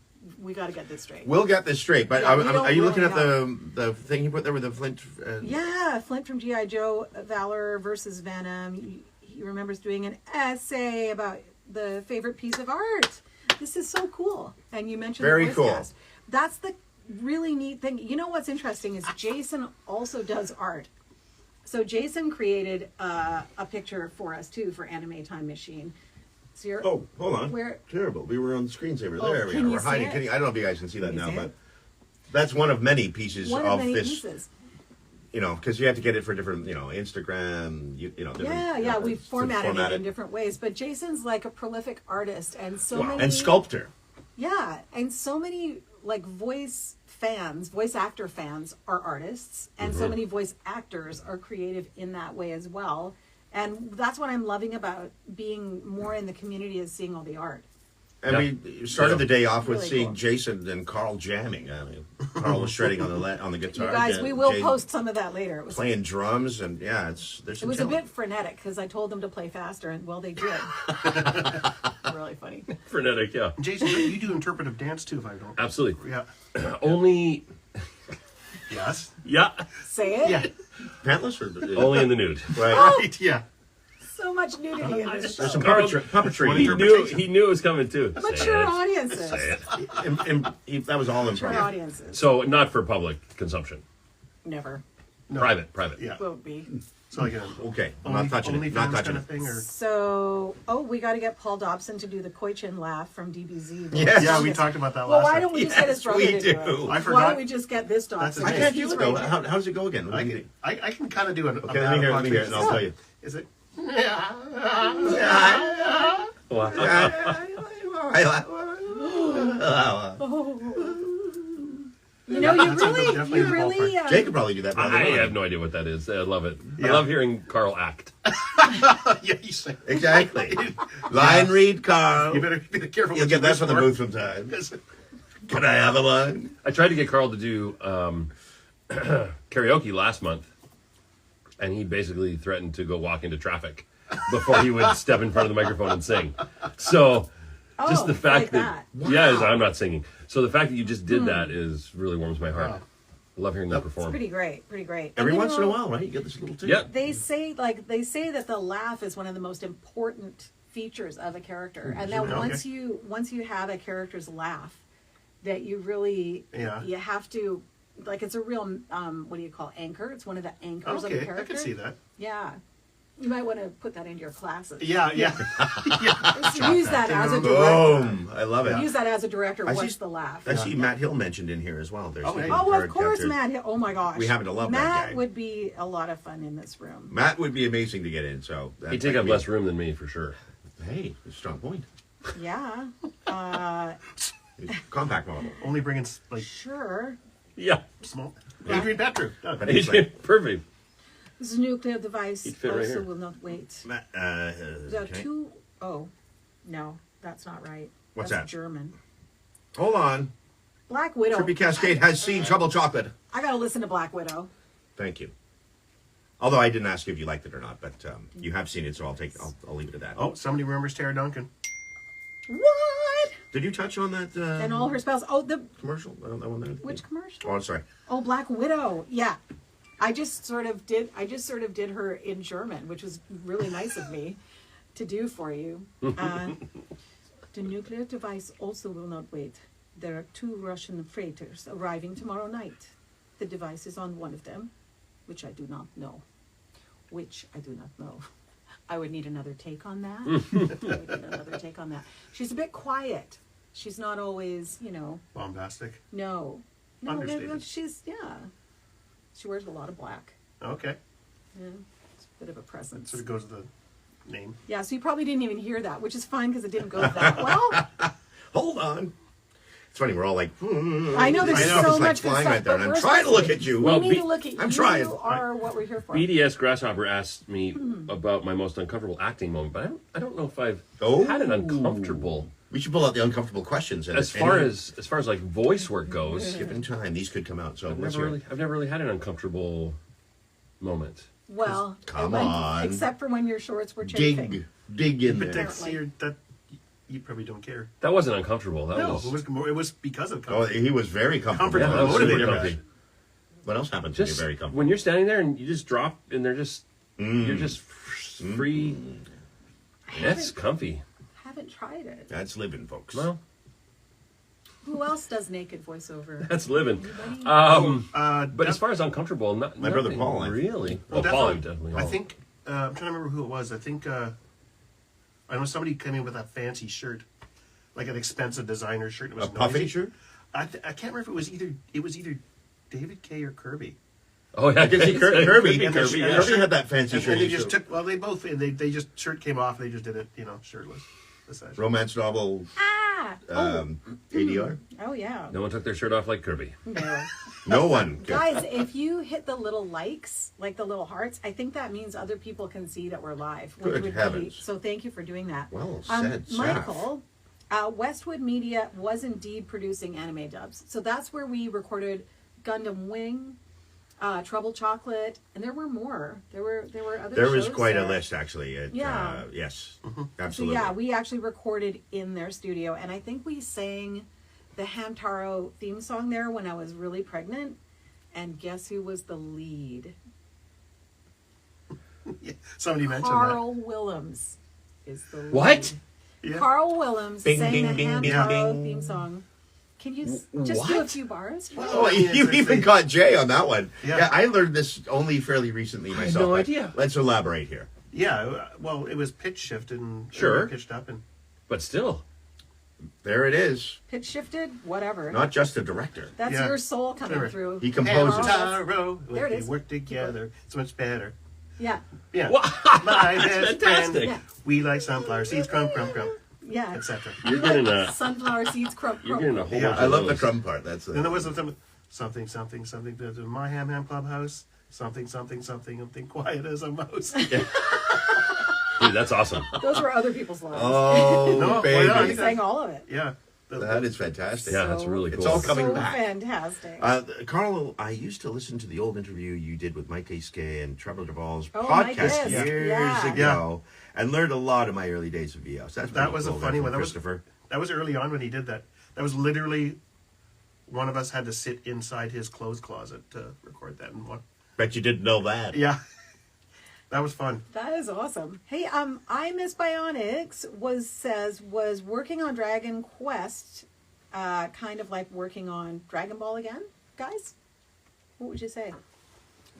[SPEAKER 2] We got to get this straight.
[SPEAKER 3] We'll get this straight. But
[SPEAKER 2] Yeah, we don't
[SPEAKER 3] are you looking
[SPEAKER 2] really
[SPEAKER 3] at the thing you put there with the Flint?
[SPEAKER 2] Yeah, Flint from G.I. Joe, Valor versus Venom. He remembers doing an essay about the favorite piece of art. This is so cool. And you mentioned
[SPEAKER 3] Very
[SPEAKER 2] the voice
[SPEAKER 3] cool.
[SPEAKER 2] cast. That's the really neat thing. You know what's interesting is Jason also does art. So Jason created a picture for us too for Anime Time Machine. So you're,
[SPEAKER 3] Oh, hold on.
[SPEAKER 2] Where-
[SPEAKER 3] Terrible. We were on the screensaver.
[SPEAKER 2] Oh,
[SPEAKER 3] There we
[SPEAKER 2] can
[SPEAKER 3] are.
[SPEAKER 2] you
[SPEAKER 3] We're
[SPEAKER 2] see
[SPEAKER 3] hiding.
[SPEAKER 2] it?
[SPEAKER 3] I don't know if you guys can see that
[SPEAKER 2] Can you
[SPEAKER 3] now,
[SPEAKER 2] see
[SPEAKER 3] but
[SPEAKER 2] it?
[SPEAKER 3] that's one of many pieces
[SPEAKER 2] one
[SPEAKER 3] of
[SPEAKER 2] of many
[SPEAKER 3] this.
[SPEAKER 2] pieces.
[SPEAKER 3] You know, because you have to get it for different, Instagram. Different,
[SPEAKER 2] Yeah, we
[SPEAKER 3] to
[SPEAKER 2] formatted
[SPEAKER 3] format
[SPEAKER 2] it in different ways. But Jason's like a prolific artist and so many
[SPEAKER 3] and sculptor.
[SPEAKER 2] Yeah, and so many like voice actor fans are artists, and so many voice actors are creative in that way as well. And that's what I'm loving about being more in the community is seeing all the art.
[SPEAKER 3] And
[SPEAKER 1] Yeah.
[SPEAKER 3] we started the day off with
[SPEAKER 2] Really
[SPEAKER 3] seeing
[SPEAKER 2] cool.
[SPEAKER 3] Jason and Carl jamming. I mean, Carl was shredding on the guitar.
[SPEAKER 2] You guys, we will post some of that later. It was
[SPEAKER 3] playing drums, and yeah, there's
[SPEAKER 2] It
[SPEAKER 3] some
[SPEAKER 2] was a
[SPEAKER 3] talent.
[SPEAKER 2] bit frenetic because I told them to play faster, and well, they did. Really funny.
[SPEAKER 1] Frenetic, yeah.
[SPEAKER 4] And Jason, you do interpretive dance too, if I don't.
[SPEAKER 1] Absolutely.
[SPEAKER 4] Yeah.
[SPEAKER 1] Only,
[SPEAKER 4] Yes.
[SPEAKER 1] yeah,
[SPEAKER 2] Say it.
[SPEAKER 4] Yeah.
[SPEAKER 3] Pantless or
[SPEAKER 1] only in the nude.
[SPEAKER 3] right.
[SPEAKER 4] Right. Yeah.
[SPEAKER 2] So much nudity in this show.
[SPEAKER 3] There's some puppetry.
[SPEAKER 1] He knew it was coming too.
[SPEAKER 2] Mature
[SPEAKER 1] Say it.
[SPEAKER 2] audiences.
[SPEAKER 1] Say it.
[SPEAKER 3] That was all
[SPEAKER 2] Mature
[SPEAKER 3] improv.
[SPEAKER 2] audiences.
[SPEAKER 1] So not for public consumption.
[SPEAKER 2] Never
[SPEAKER 4] No.
[SPEAKER 1] Private.
[SPEAKER 4] Yeah.
[SPEAKER 2] won't be.
[SPEAKER 4] So like a
[SPEAKER 3] Okay, I'm not touching it. Not
[SPEAKER 4] OnlyFans
[SPEAKER 3] touching
[SPEAKER 4] kind
[SPEAKER 3] it.
[SPEAKER 4] of thing, or
[SPEAKER 2] So, we got to get Paul Dobson to do the Koichin laugh from DBZ.
[SPEAKER 3] Yes.
[SPEAKER 4] yeah, we talked about that
[SPEAKER 2] Well,
[SPEAKER 4] last
[SPEAKER 2] why
[SPEAKER 4] time.
[SPEAKER 2] don't we just get his
[SPEAKER 3] Yes,
[SPEAKER 2] brother
[SPEAKER 3] we
[SPEAKER 2] to do
[SPEAKER 3] do.
[SPEAKER 2] it?
[SPEAKER 4] I
[SPEAKER 2] Why
[SPEAKER 4] forgot.
[SPEAKER 2] don't we just get this Dobson?
[SPEAKER 3] I can't do
[SPEAKER 2] He's
[SPEAKER 3] it though.
[SPEAKER 2] right
[SPEAKER 3] How does it go again?
[SPEAKER 4] I can kind of do it.
[SPEAKER 3] Okay, let me hear it, and I'll tell you.
[SPEAKER 4] Is it?
[SPEAKER 2] You know, you
[SPEAKER 4] Definitely in the
[SPEAKER 2] really.
[SPEAKER 3] Jake could probably do that.
[SPEAKER 1] I have no idea what that is. I love it. I
[SPEAKER 4] Yeah.
[SPEAKER 1] love hearing Carl act.
[SPEAKER 4] Yeah, you say.
[SPEAKER 3] Exactly. Line read, Carl.
[SPEAKER 4] You better be careful.
[SPEAKER 3] You'll
[SPEAKER 4] what
[SPEAKER 3] get
[SPEAKER 4] you
[SPEAKER 3] that
[SPEAKER 4] wish
[SPEAKER 3] from the
[SPEAKER 4] for.
[SPEAKER 3] booth sometimes. Can I have a line?
[SPEAKER 1] I tried to get Carl to do karaoke last month, and he basically threatened to go walk into traffic before he would step in front of the microphone and sing. So, just the fact
[SPEAKER 2] like
[SPEAKER 1] that,
[SPEAKER 2] that.
[SPEAKER 1] yeah, I'm not singing. So the fact that you just did that is really warms my heart.
[SPEAKER 4] Wow.
[SPEAKER 1] I love hearing you
[SPEAKER 3] It's
[SPEAKER 1] perform.
[SPEAKER 2] Pretty great. Pretty great.
[SPEAKER 3] Every
[SPEAKER 2] And, you
[SPEAKER 3] once in a
[SPEAKER 2] know,
[SPEAKER 3] while, right? You get this little tip.
[SPEAKER 1] Yep.
[SPEAKER 2] They say that the laugh is one of the most important features of a character, and that
[SPEAKER 4] Okay.
[SPEAKER 2] once you have a character's laugh, that you really
[SPEAKER 4] Yeah.
[SPEAKER 2] you have to like it's a real what do you call anchor? It's one of the anchors of a
[SPEAKER 4] Okay,
[SPEAKER 2] character.
[SPEAKER 4] I can see that.
[SPEAKER 2] Yeah, you might want to put that into your classes.
[SPEAKER 4] Yeah.
[SPEAKER 2] Just use that as a director.
[SPEAKER 3] Boom. I love it.
[SPEAKER 2] Use that as a director.
[SPEAKER 3] I
[SPEAKER 2] What's
[SPEAKER 3] see-
[SPEAKER 2] the laugh?
[SPEAKER 3] I see Matt Hill mentioned in here as well. There's
[SPEAKER 4] Oh, hey.
[SPEAKER 2] Oh, of
[SPEAKER 3] Encourage
[SPEAKER 2] course,
[SPEAKER 3] actors.
[SPEAKER 2] Matt. Oh my gosh,
[SPEAKER 3] We happen to love that
[SPEAKER 2] Matt
[SPEAKER 3] guy.
[SPEAKER 2] would be a lot of fun in this room.
[SPEAKER 3] Matt would be amazing to get in. So
[SPEAKER 1] He'd take up less room than me for sure.
[SPEAKER 3] Hey, a strong point.
[SPEAKER 2] Yeah,
[SPEAKER 3] Compact model.
[SPEAKER 4] Only bringing like
[SPEAKER 2] sure.
[SPEAKER 1] Yeah.
[SPEAKER 4] small. Adrian Petru. Done.
[SPEAKER 3] But he's like,
[SPEAKER 1] Perfect.
[SPEAKER 2] This nuclear device
[SPEAKER 1] He'd fit right
[SPEAKER 2] also
[SPEAKER 1] here.
[SPEAKER 2] will not wait.
[SPEAKER 3] Matt,
[SPEAKER 2] The
[SPEAKER 3] okay.
[SPEAKER 2] two oh no, that's not right.
[SPEAKER 3] What's
[SPEAKER 2] That's
[SPEAKER 3] that?
[SPEAKER 2] German.
[SPEAKER 3] Hold on.
[SPEAKER 2] Black Widow.
[SPEAKER 3] Trippy Cascade has seen Trouble Chocolate.
[SPEAKER 2] I gotta listen to Black Widow.
[SPEAKER 3] Thank you. Although I didn't ask if you liked it or not, but you have seen it, so I'll leave it at that.
[SPEAKER 4] Oh, somebody remembers Tara Duncan.
[SPEAKER 2] What?
[SPEAKER 3] Did you touch on that
[SPEAKER 2] And all her spells. Oh, the
[SPEAKER 3] commercial? That one there?
[SPEAKER 2] which commercial?
[SPEAKER 3] Oh, I'm sorry.
[SPEAKER 2] Oh, Black Widow. Yeah. I just sort of did her in German, which was really nice of me to do for you. The nuclear device also will not wait. There are 2 Russian freighters arriving tomorrow night. The device is on one of them, which I do not know. I would need another take on that. She's a bit quiet. She's not always,
[SPEAKER 4] Bombastic.
[SPEAKER 2] no,
[SPEAKER 4] Understated.
[SPEAKER 2] she's, she wears a lot of black.
[SPEAKER 4] Okay.
[SPEAKER 2] Yeah, it's a bit of a presence.
[SPEAKER 4] Sort of goes with the name.
[SPEAKER 2] Yeah, so you probably didn't even hear that, which is fine because it didn't go that well.
[SPEAKER 3] Hold on. It's funny, we're all like,
[SPEAKER 2] I know there's
[SPEAKER 3] I know,
[SPEAKER 2] so
[SPEAKER 3] it's like
[SPEAKER 2] much good
[SPEAKER 3] flying
[SPEAKER 2] stuff,
[SPEAKER 3] right there,
[SPEAKER 2] but
[SPEAKER 3] and I'm
[SPEAKER 2] we're
[SPEAKER 3] trying to
[SPEAKER 2] supposed
[SPEAKER 3] look at you.
[SPEAKER 1] Well,
[SPEAKER 2] we need to look at
[SPEAKER 3] I'm
[SPEAKER 2] you.
[SPEAKER 3] trying.
[SPEAKER 2] Are what we're here for.
[SPEAKER 1] BDS Grasshopper asked me about my most uncomfortable acting moment, but I don't know if I've
[SPEAKER 3] Oh.
[SPEAKER 1] had an uncomfortable
[SPEAKER 3] We should pull out the uncomfortable questions. And
[SPEAKER 1] as far as like voice work goes.
[SPEAKER 3] given time, these could come out. So
[SPEAKER 1] I've
[SPEAKER 3] let's
[SPEAKER 1] never
[SPEAKER 3] hear it.
[SPEAKER 1] really had an uncomfortable moment.
[SPEAKER 2] Well,
[SPEAKER 3] Come
[SPEAKER 2] when-
[SPEAKER 3] on.
[SPEAKER 2] except for when your shorts were chafing.
[SPEAKER 3] dig in
[SPEAKER 4] But
[SPEAKER 3] there.
[SPEAKER 4] that's you probably don't care.
[SPEAKER 1] That wasn't uncomfortable. That
[SPEAKER 4] No,
[SPEAKER 1] was
[SPEAKER 4] it was because of
[SPEAKER 3] Oh,
[SPEAKER 4] comfort.
[SPEAKER 3] he was very comfortable.
[SPEAKER 4] Comfortable.
[SPEAKER 1] yeah, that was
[SPEAKER 4] motivated
[SPEAKER 1] super
[SPEAKER 4] by
[SPEAKER 1] comfy.
[SPEAKER 4] that.
[SPEAKER 3] What else happens when
[SPEAKER 1] Just
[SPEAKER 3] you're very comfortable?
[SPEAKER 1] when you're standing there and you just drop and they're just you're just free. That's comfy.
[SPEAKER 2] Haven't tried it.
[SPEAKER 3] That's living, folks.
[SPEAKER 1] Well,
[SPEAKER 2] Who else does naked voiceover?
[SPEAKER 1] that's living.
[SPEAKER 2] Anybody?
[SPEAKER 1] But as far as uncomfortable,
[SPEAKER 3] My brother
[SPEAKER 1] nothing
[SPEAKER 3] Paul, I think.
[SPEAKER 1] really. Well, Paul definitely.
[SPEAKER 4] I think I'm trying to remember who it was. I think I know somebody came in with that fancy shirt, like an expensive designer shirt. It was
[SPEAKER 3] A puffy
[SPEAKER 4] noisy.
[SPEAKER 3] shirt?
[SPEAKER 4] I can't remember if it was either David Kay or Kirby.
[SPEAKER 1] Oh yeah,
[SPEAKER 3] I can see Kirby.
[SPEAKER 1] Kirby,
[SPEAKER 4] And the
[SPEAKER 1] Kirby,
[SPEAKER 4] sh-
[SPEAKER 1] yeah.
[SPEAKER 4] and the
[SPEAKER 3] Kirby had that fancy
[SPEAKER 4] And
[SPEAKER 3] shirt.
[SPEAKER 4] they
[SPEAKER 3] he
[SPEAKER 4] just
[SPEAKER 3] used
[SPEAKER 4] took. Well, they both. They just shirt came off. They just did it. Shirtless. Essentially.
[SPEAKER 3] romance novel
[SPEAKER 2] Ah!
[SPEAKER 3] ADR.
[SPEAKER 2] Oh, yeah.
[SPEAKER 1] No one took their shirt off like Kirby.
[SPEAKER 2] No.
[SPEAKER 3] No one.
[SPEAKER 2] Guys, if you hit the little likes, like the little hearts, I think that means other people can see that we're live. Which
[SPEAKER 3] Good
[SPEAKER 2] would
[SPEAKER 3] heavens.
[SPEAKER 2] So thank you for doing that.
[SPEAKER 3] Well said, Saf.
[SPEAKER 2] Michael, Westwood Media was indeed producing anime dubs. So that's where we recorded Gundam Wing, Trouble Chocolate, and there were more. There were other
[SPEAKER 3] There was
[SPEAKER 2] shows
[SPEAKER 3] quite a
[SPEAKER 2] there.
[SPEAKER 3] list, actually.
[SPEAKER 2] Yeah.
[SPEAKER 3] Yes.
[SPEAKER 2] So
[SPEAKER 3] Absolutely.
[SPEAKER 2] yeah, we actually recorded in their studio, and I think we sang the Hamtaro theme song there when I was really pregnant. And guess who was the lead?
[SPEAKER 4] Yeah, somebody mentioned
[SPEAKER 2] Karl Willems is the lead.
[SPEAKER 1] What?
[SPEAKER 4] that. Yeah.
[SPEAKER 2] Karl Willems
[SPEAKER 3] Bing,
[SPEAKER 2] sang
[SPEAKER 3] bing,
[SPEAKER 2] the
[SPEAKER 3] bing, bing,
[SPEAKER 2] Hamtaro
[SPEAKER 3] bing.
[SPEAKER 2] theme song. Can you just do a
[SPEAKER 1] What?
[SPEAKER 2] few bars?
[SPEAKER 3] Oh,
[SPEAKER 4] Yeah,
[SPEAKER 3] you
[SPEAKER 4] it's
[SPEAKER 3] even
[SPEAKER 4] actually-
[SPEAKER 3] caught Jay on that one.
[SPEAKER 4] Yeah.
[SPEAKER 3] Yeah, I learned this only fairly recently
[SPEAKER 1] had
[SPEAKER 3] myself.
[SPEAKER 1] no
[SPEAKER 3] but
[SPEAKER 1] idea.
[SPEAKER 3] Let's elaborate here.
[SPEAKER 4] Yeah. Well, it was pitch shifted and
[SPEAKER 1] Sure.
[SPEAKER 4] pitched up and.
[SPEAKER 1] But still,
[SPEAKER 3] There it is.
[SPEAKER 2] Pitch shifted, whatever.
[SPEAKER 3] Not just a director.
[SPEAKER 2] That's
[SPEAKER 4] Yeah.
[SPEAKER 2] your soul coming
[SPEAKER 4] Sure.
[SPEAKER 2] through.
[SPEAKER 3] He composes.
[SPEAKER 4] Hamtaro,
[SPEAKER 2] There it
[SPEAKER 4] we
[SPEAKER 2] is.
[SPEAKER 4] work together. So much better.
[SPEAKER 2] Yeah,
[SPEAKER 4] Yeah.
[SPEAKER 1] Wow,
[SPEAKER 4] My
[SPEAKER 1] that's
[SPEAKER 4] best
[SPEAKER 1] fantastic.
[SPEAKER 4] friend.
[SPEAKER 2] Yeah.
[SPEAKER 4] We like sunflower seeds, crumb, crumb, crumb,
[SPEAKER 2] yeah.
[SPEAKER 4] etc.
[SPEAKER 1] You're getting a
[SPEAKER 2] Sunflower seeds, crump,
[SPEAKER 1] you're
[SPEAKER 2] crump.
[SPEAKER 1] getting a whole
[SPEAKER 4] Yeah.
[SPEAKER 1] bunch
[SPEAKER 3] I
[SPEAKER 1] of
[SPEAKER 3] love the
[SPEAKER 1] those.
[SPEAKER 3] crumb part. That's
[SPEAKER 4] Then there was some something to my ham clubhouse, something quiet as a mouse.
[SPEAKER 1] Dude, that's awesome.
[SPEAKER 2] Those were other people's lines.
[SPEAKER 3] Oh,
[SPEAKER 4] No,
[SPEAKER 3] baby.
[SPEAKER 4] well,
[SPEAKER 2] He sang all of it.
[SPEAKER 4] Yeah.
[SPEAKER 3] That is fantastic.
[SPEAKER 1] Yeah, that's really cool.
[SPEAKER 3] It's all coming
[SPEAKER 2] so
[SPEAKER 3] back.
[SPEAKER 2] fantastic.
[SPEAKER 3] Carl, I used to listen to the old interview you did with Mike Askey and Trevor Duvall's
[SPEAKER 2] Oh, Mike
[SPEAKER 3] podcast
[SPEAKER 2] is.
[SPEAKER 3] years
[SPEAKER 2] Yeah.
[SPEAKER 3] ago, and learned a lot of my early days of VOs. That's
[SPEAKER 4] That was a
[SPEAKER 3] cool,
[SPEAKER 4] funny
[SPEAKER 3] from
[SPEAKER 4] one.
[SPEAKER 3] Christopher.
[SPEAKER 4] That was early on when he did that. That was literally one of us had to sit inside his clothes closet to record that. And one,
[SPEAKER 3] Bet you didn't know that.
[SPEAKER 4] yeah, that was fun.
[SPEAKER 2] That is awesome. Hey, I Miss Bionics was working on Dragon Quest, kind of like working on Dragon Ball again, guys. What would you say?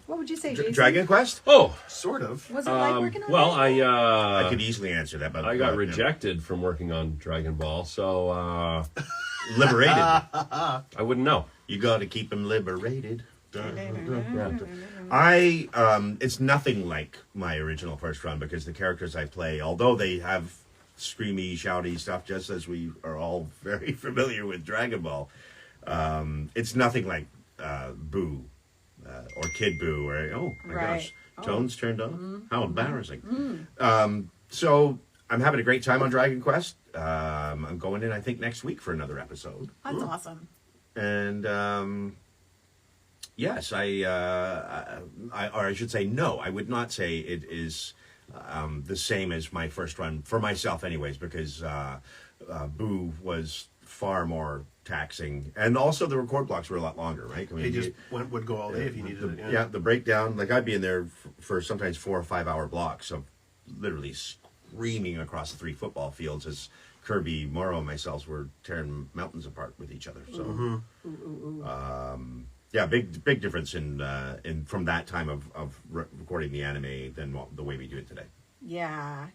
[SPEAKER 2] What would you say, Jason?
[SPEAKER 3] Dragon Quest?
[SPEAKER 1] Oh,
[SPEAKER 4] Sort of.
[SPEAKER 2] Was it like working on?
[SPEAKER 1] well,
[SPEAKER 2] Dragon Ball?
[SPEAKER 3] I could easily answer that, but
[SPEAKER 1] I got rejected from working on Dragon Ball, so
[SPEAKER 3] Liberated.
[SPEAKER 1] I wouldn't know.
[SPEAKER 3] You got to keep him liberated.
[SPEAKER 1] Yeah.
[SPEAKER 3] It's nothing like my original first run because the characters I play, although they have screamy, shouty stuff, just as we are all very familiar with Dragon Ball, it's nothing like Boo or Kid Boo or oh my
[SPEAKER 2] Right.
[SPEAKER 3] gosh, tones turned on. How embarrassing. So I'm having a great time on Dragon Quest. I'm going in, I think, next week for another episode.
[SPEAKER 2] That's awesome.
[SPEAKER 3] And yes, or I should say, no, I would not say it is the same as my first run for myself, anyways, because Boo was far more taxing, and also the record blocks were a lot longer, right? I mean,
[SPEAKER 4] He just would go all day if he needed it.
[SPEAKER 3] yeah, the breakdown, like I'd be in there for sometimes 4 or 5 hour blocks of literally screaming across the 3 football fields as Kirby, Morrow, and myself were tearing mountains apart with each other. So, yeah, big difference in from that time of recording the anime than the way we do it today.
[SPEAKER 2] Yeah.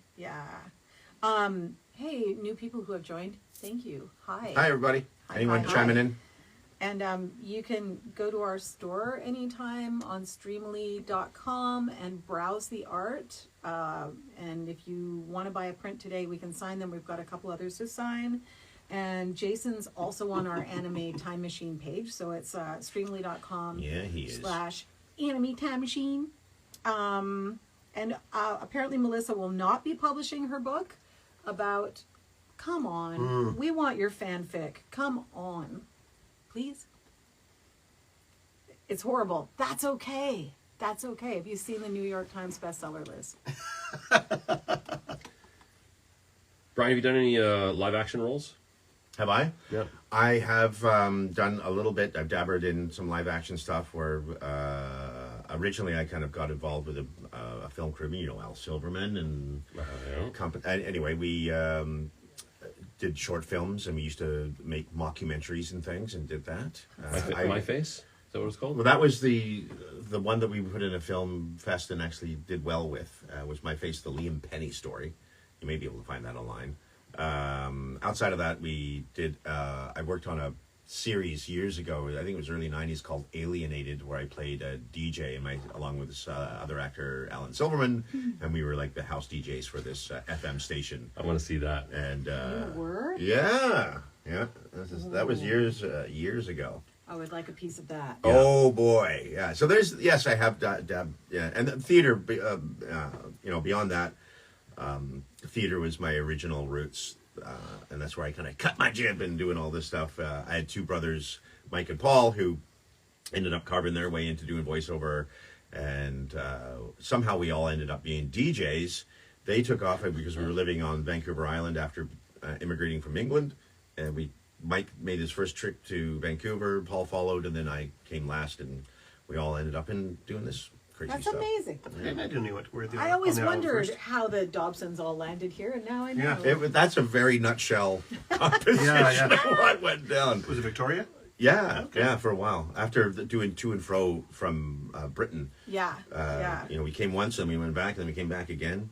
[SPEAKER 2] Hey, new people who have joined, thank you. Hi.
[SPEAKER 3] Hi, everybody.
[SPEAKER 2] Hi,
[SPEAKER 3] Anyone
[SPEAKER 2] hi,
[SPEAKER 3] chiming
[SPEAKER 2] hi.
[SPEAKER 3] in?
[SPEAKER 2] And you can go to our store anytime on Streamily.com and browse the art. And if you want to buy a print today, we can sign them. We've got a couple others to sign. And Jason's also on our Anime Time Machine page. So it's Streamily.com
[SPEAKER 3] Yeah, he is.
[SPEAKER 2] /Anime Time Machine. And apparently Melissa will not be publishing her book about... Come on. We want your fanfic. Come on. Please. It's horrible. That's okay. That's okay. Have you seen the New York Times bestseller list?
[SPEAKER 1] Brian, have you done any live action roles?
[SPEAKER 3] Have I?
[SPEAKER 1] Yeah.
[SPEAKER 3] I have done a little bit. I've dabbled in some live action stuff where originally I kind of got involved with a film crew, Al Silverman and anyway, we did short films and we used to make mockumentaries and things and did that.
[SPEAKER 1] My Face? Is that what it's called?
[SPEAKER 3] Well, that was the one that we put in a film fest and actually did well with. Was My Face, the Liam Penny story. You may be able to find that online. Outside of that, we did. I worked on a series years ago. I think it was early '90s called Alienated, where I played a DJ along with this other actor, Alan Silverman, and we were like the house DJs for this FM station.
[SPEAKER 1] I want to see that.
[SPEAKER 3] And
[SPEAKER 2] You were?
[SPEAKER 3] yeah. That was years ago.
[SPEAKER 2] I would like a piece of that.
[SPEAKER 1] Yeah.
[SPEAKER 3] Oh boy, yeah. So yes, I have yeah, and the theater. Beyond that, theater was my original roots, and that's where I kind of cut my jib and doing all this stuff. I had 2 brothers, Mike and Paul, who ended up carving their way into doing voiceover, and somehow we all ended up being DJs. They took off because we were living on Vancouver Island after immigrating from England, and Mike made his first trip to Vancouver, Paul followed, and then I came last, and we all ended up in doing this crazy
[SPEAKER 2] That's
[SPEAKER 3] stuff.
[SPEAKER 2] amazing.
[SPEAKER 4] I didn't know what we're doing.
[SPEAKER 2] I always
[SPEAKER 4] on the island
[SPEAKER 2] wondered
[SPEAKER 4] first.
[SPEAKER 2] how the Dobsons all landed here, and now I know.
[SPEAKER 4] Yeah,
[SPEAKER 3] That's a very nutshell composition
[SPEAKER 4] Yeah.
[SPEAKER 3] of what went down.
[SPEAKER 4] Was it Victoria?
[SPEAKER 3] Yeah,
[SPEAKER 4] Okay.
[SPEAKER 3] yeah, for a while. After doing to and fro from Britain,
[SPEAKER 2] Yeah.
[SPEAKER 3] we came once and we went back, and then we came back again.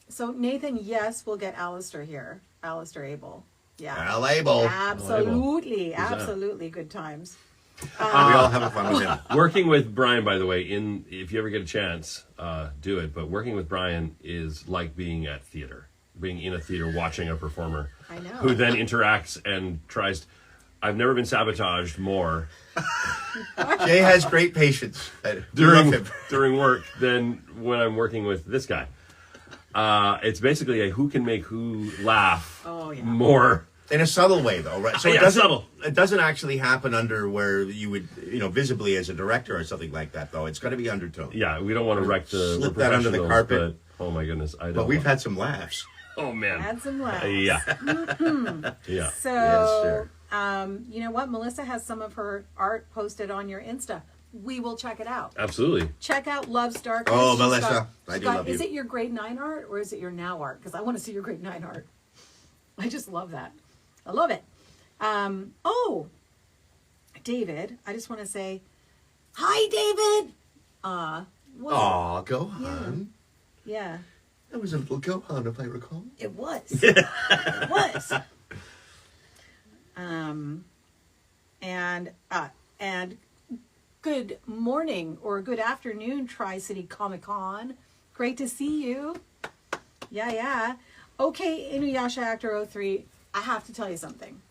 [SPEAKER 2] So Nathan, yes, we'll get Alistair here. Alistair Abel. Yeah.
[SPEAKER 3] Label.
[SPEAKER 2] Absolutely.
[SPEAKER 1] Who's that?
[SPEAKER 2] Absolutely. Good times.
[SPEAKER 3] We all having fun with him.
[SPEAKER 1] Working with Brian, by the way, if you ever get a chance, do it. But working with Brian is like being at theater, being in a theater, watching a performer
[SPEAKER 2] I know.
[SPEAKER 1] who then interacts and tries. I've never been sabotaged more
[SPEAKER 3] Jay has great patience. We love him.
[SPEAKER 1] during work than when I'm working with this guy. It's basically a who can make who laugh more.
[SPEAKER 3] In a subtle way, though, right? So
[SPEAKER 1] Yeah, subtle.
[SPEAKER 3] It doesn't actually happen under where you would, visibly as a director or something like that, though. It's got to be undertone.
[SPEAKER 1] Yeah, we don't want to wreck the
[SPEAKER 3] Slip that under the
[SPEAKER 1] professionals,
[SPEAKER 3] carpet.
[SPEAKER 1] But, oh my goodness, I don't.
[SPEAKER 3] But we've
[SPEAKER 1] want-
[SPEAKER 3] had some laughs.
[SPEAKER 1] Oh man.
[SPEAKER 2] Add some laughs.
[SPEAKER 1] Yeah. Yeah.
[SPEAKER 2] So,
[SPEAKER 3] Yes, sir.
[SPEAKER 2] you know what? Melissa has some of her art posted on your Insta. We will check it out.
[SPEAKER 1] Absolutely.
[SPEAKER 2] Check out Love's Darkness.
[SPEAKER 3] Oh,
[SPEAKER 2] She's
[SPEAKER 3] Melissa, I do love you.
[SPEAKER 2] Is it your grade 9 art or is it your now art? Because I want to see your grade 9 art. I just love that. I love it. David, I just want to say, hi, David. What?
[SPEAKER 3] Aw, Gohan.
[SPEAKER 2] Yeah,
[SPEAKER 3] That was a little Gohan, if I recall.
[SPEAKER 2] it was. It was. And good morning or good afternoon, Tri-City Comic Con. Great to see you. Yeah. Okay, Inuyasha Actor 03, I have to tell you something.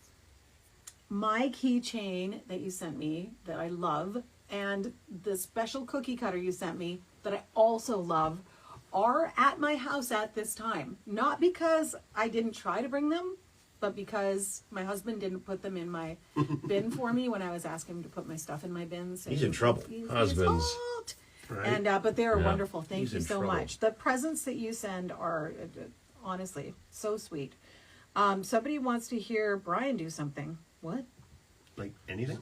[SPEAKER 2] My keychain that you sent me that I love and the special cookie cutter you sent me that I also love are at my house at this time. Not because I didn't try to bring them, but because my husband didn't put them in my bin for me when I was asking him to put my stuff in my bin. So
[SPEAKER 3] He's in trouble.
[SPEAKER 1] Husbands.
[SPEAKER 2] fault.
[SPEAKER 4] Right.
[SPEAKER 2] And but they are
[SPEAKER 1] Yeah.
[SPEAKER 2] wonderful. Thank
[SPEAKER 3] He's
[SPEAKER 2] you
[SPEAKER 3] in
[SPEAKER 2] so
[SPEAKER 3] trouble.
[SPEAKER 2] much. The presents that you send are honestly so sweet. Somebody wants to hear Brian do something. What?
[SPEAKER 4] Like anything?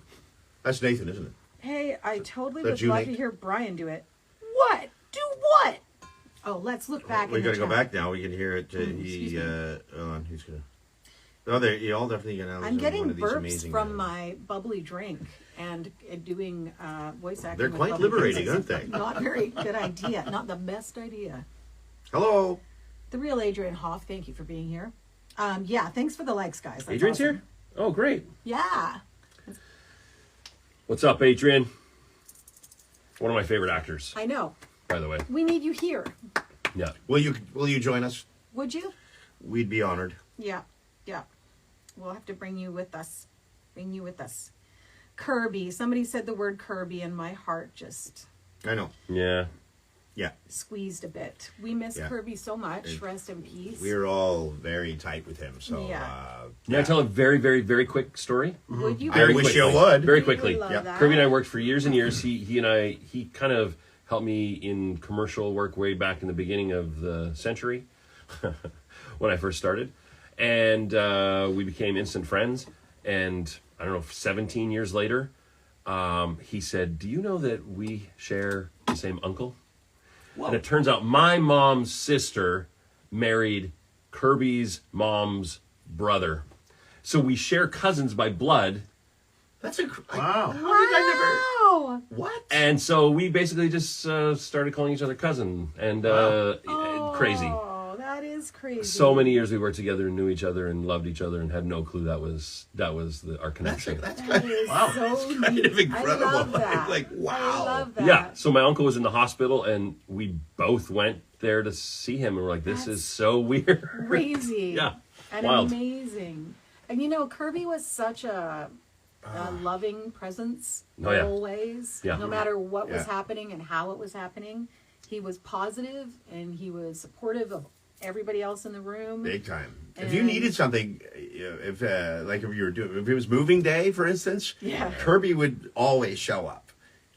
[SPEAKER 3] That's Nathan, isn't it?
[SPEAKER 2] Hey, I totally
[SPEAKER 3] That's
[SPEAKER 2] would
[SPEAKER 3] you,
[SPEAKER 2] love
[SPEAKER 3] Nate?
[SPEAKER 2] to hear Brian do it. What? Do what? Oh, let's look back.
[SPEAKER 3] We
[SPEAKER 2] in
[SPEAKER 3] got to
[SPEAKER 2] the
[SPEAKER 3] go
[SPEAKER 2] chat.
[SPEAKER 3] back now. We can hear it.
[SPEAKER 2] excuse me.
[SPEAKER 3] Hold on. He's going to. Oh, there. You all definitely get out.
[SPEAKER 2] I'm getting
[SPEAKER 3] one of these
[SPEAKER 2] burps
[SPEAKER 3] amazing,
[SPEAKER 2] from my bubbly drink and doing voice acting.
[SPEAKER 3] They're
[SPEAKER 2] with
[SPEAKER 3] quite
[SPEAKER 2] bubbly
[SPEAKER 3] liberating,
[SPEAKER 2] drinks
[SPEAKER 3] aren't
[SPEAKER 2] is
[SPEAKER 3] they?
[SPEAKER 2] Not very good idea. Not the best idea.
[SPEAKER 3] Hello.
[SPEAKER 2] The real Adrian Hoff, thank you for being here. Yeah, thanks for the likes, guys. That's
[SPEAKER 1] Adrian's
[SPEAKER 2] awesome.
[SPEAKER 1] here? Oh, great.
[SPEAKER 2] Yeah.
[SPEAKER 1] What's up, Adrian? One of my favorite actors,
[SPEAKER 2] I know.
[SPEAKER 1] by the way.
[SPEAKER 2] We need you here.
[SPEAKER 1] Yeah.
[SPEAKER 3] Will you join us?
[SPEAKER 2] Would you?
[SPEAKER 3] We'd be honored.
[SPEAKER 2] Yeah. We'll have to bring you with us. Kirby. Somebody said the word Kirby and my heart just
[SPEAKER 3] I know.
[SPEAKER 1] Yeah.
[SPEAKER 3] Yeah.
[SPEAKER 2] squeezed a bit. We miss
[SPEAKER 3] Yeah.
[SPEAKER 2] Kirby so much. Rest in peace.
[SPEAKER 3] We're all very tight with him. So.
[SPEAKER 2] Yeah.
[SPEAKER 1] May I tell a very, very, very quick story?
[SPEAKER 2] Would you?
[SPEAKER 3] I wish you would.
[SPEAKER 1] Very
[SPEAKER 2] We
[SPEAKER 1] quickly.
[SPEAKER 2] would love
[SPEAKER 3] Yeah.
[SPEAKER 2] that.
[SPEAKER 1] Kirby and I worked for years and years. He kind of helped me in commercial work way back in the beginning of the century when I first started. And we became instant friends. And I don't know, 17 years later, he said, do you know that we share the same uncle? And it turns out my mom's sister married Kirby's mom's brother. So we share cousins by blood.
[SPEAKER 3] That's a.
[SPEAKER 4] Wow.
[SPEAKER 3] How did I
[SPEAKER 2] Wow.
[SPEAKER 3] never? What?
[SPEAKER 1] And so we basically just started calling each other cousin. And crazy.
[SPEAKER 2] Oh, that is crazy.
[SPEAKER 1] So many years we worked together and knew each other and loved each other and had no clue that was our
[SPEAKER 3] That's
[SPEAKER 1] connection.
[SPEAKER 3] that's
[SPEAKER 2] That is
[SPEAKER 3] wow.
[SPEAKER 2] so
[SPEAKER 3] That's kind
[SPEAKER 2] neat.
[SPEAKER 3] of incredible.
[SPEAKER 2] I love that.
[SPEAKER 3] Like, wow.
[SPEAKER 2] I love that.
[SPEAKER 1] Yeah. So my uncle was in the hospital and we both went there to see him and we're like, this
[SPEAKER 2] That's
[SPEAKER 1] is so weird.
[SPEAKER 2] Crazy.
[SPEAKER 1] Yeah.
[SPEAKER 2] And
[SPEAKER 1] Wild.
[SPEAKER 2] amazing. And you know, Kirby was such a loving presence
[SPEAKER 1] Oh, yeah.
[SPEAKER 2] always.
[SPEAKER 1] Yeah.
[SPEAKER 2] No matter what was
[SPEAKER 3] Yeah.
[SPEAKER 2] happening and how it was happening. He was positive and he was supportive of everybody else in the room.
[SPEAKER 3] Big time. If you
[SPEAKER 2] And-
[SPEAKER 3] needed something, if it was moving day, for instance,
[SPEAKER 2] Yeah.
[SPEAKER 3] Kirby would always show up.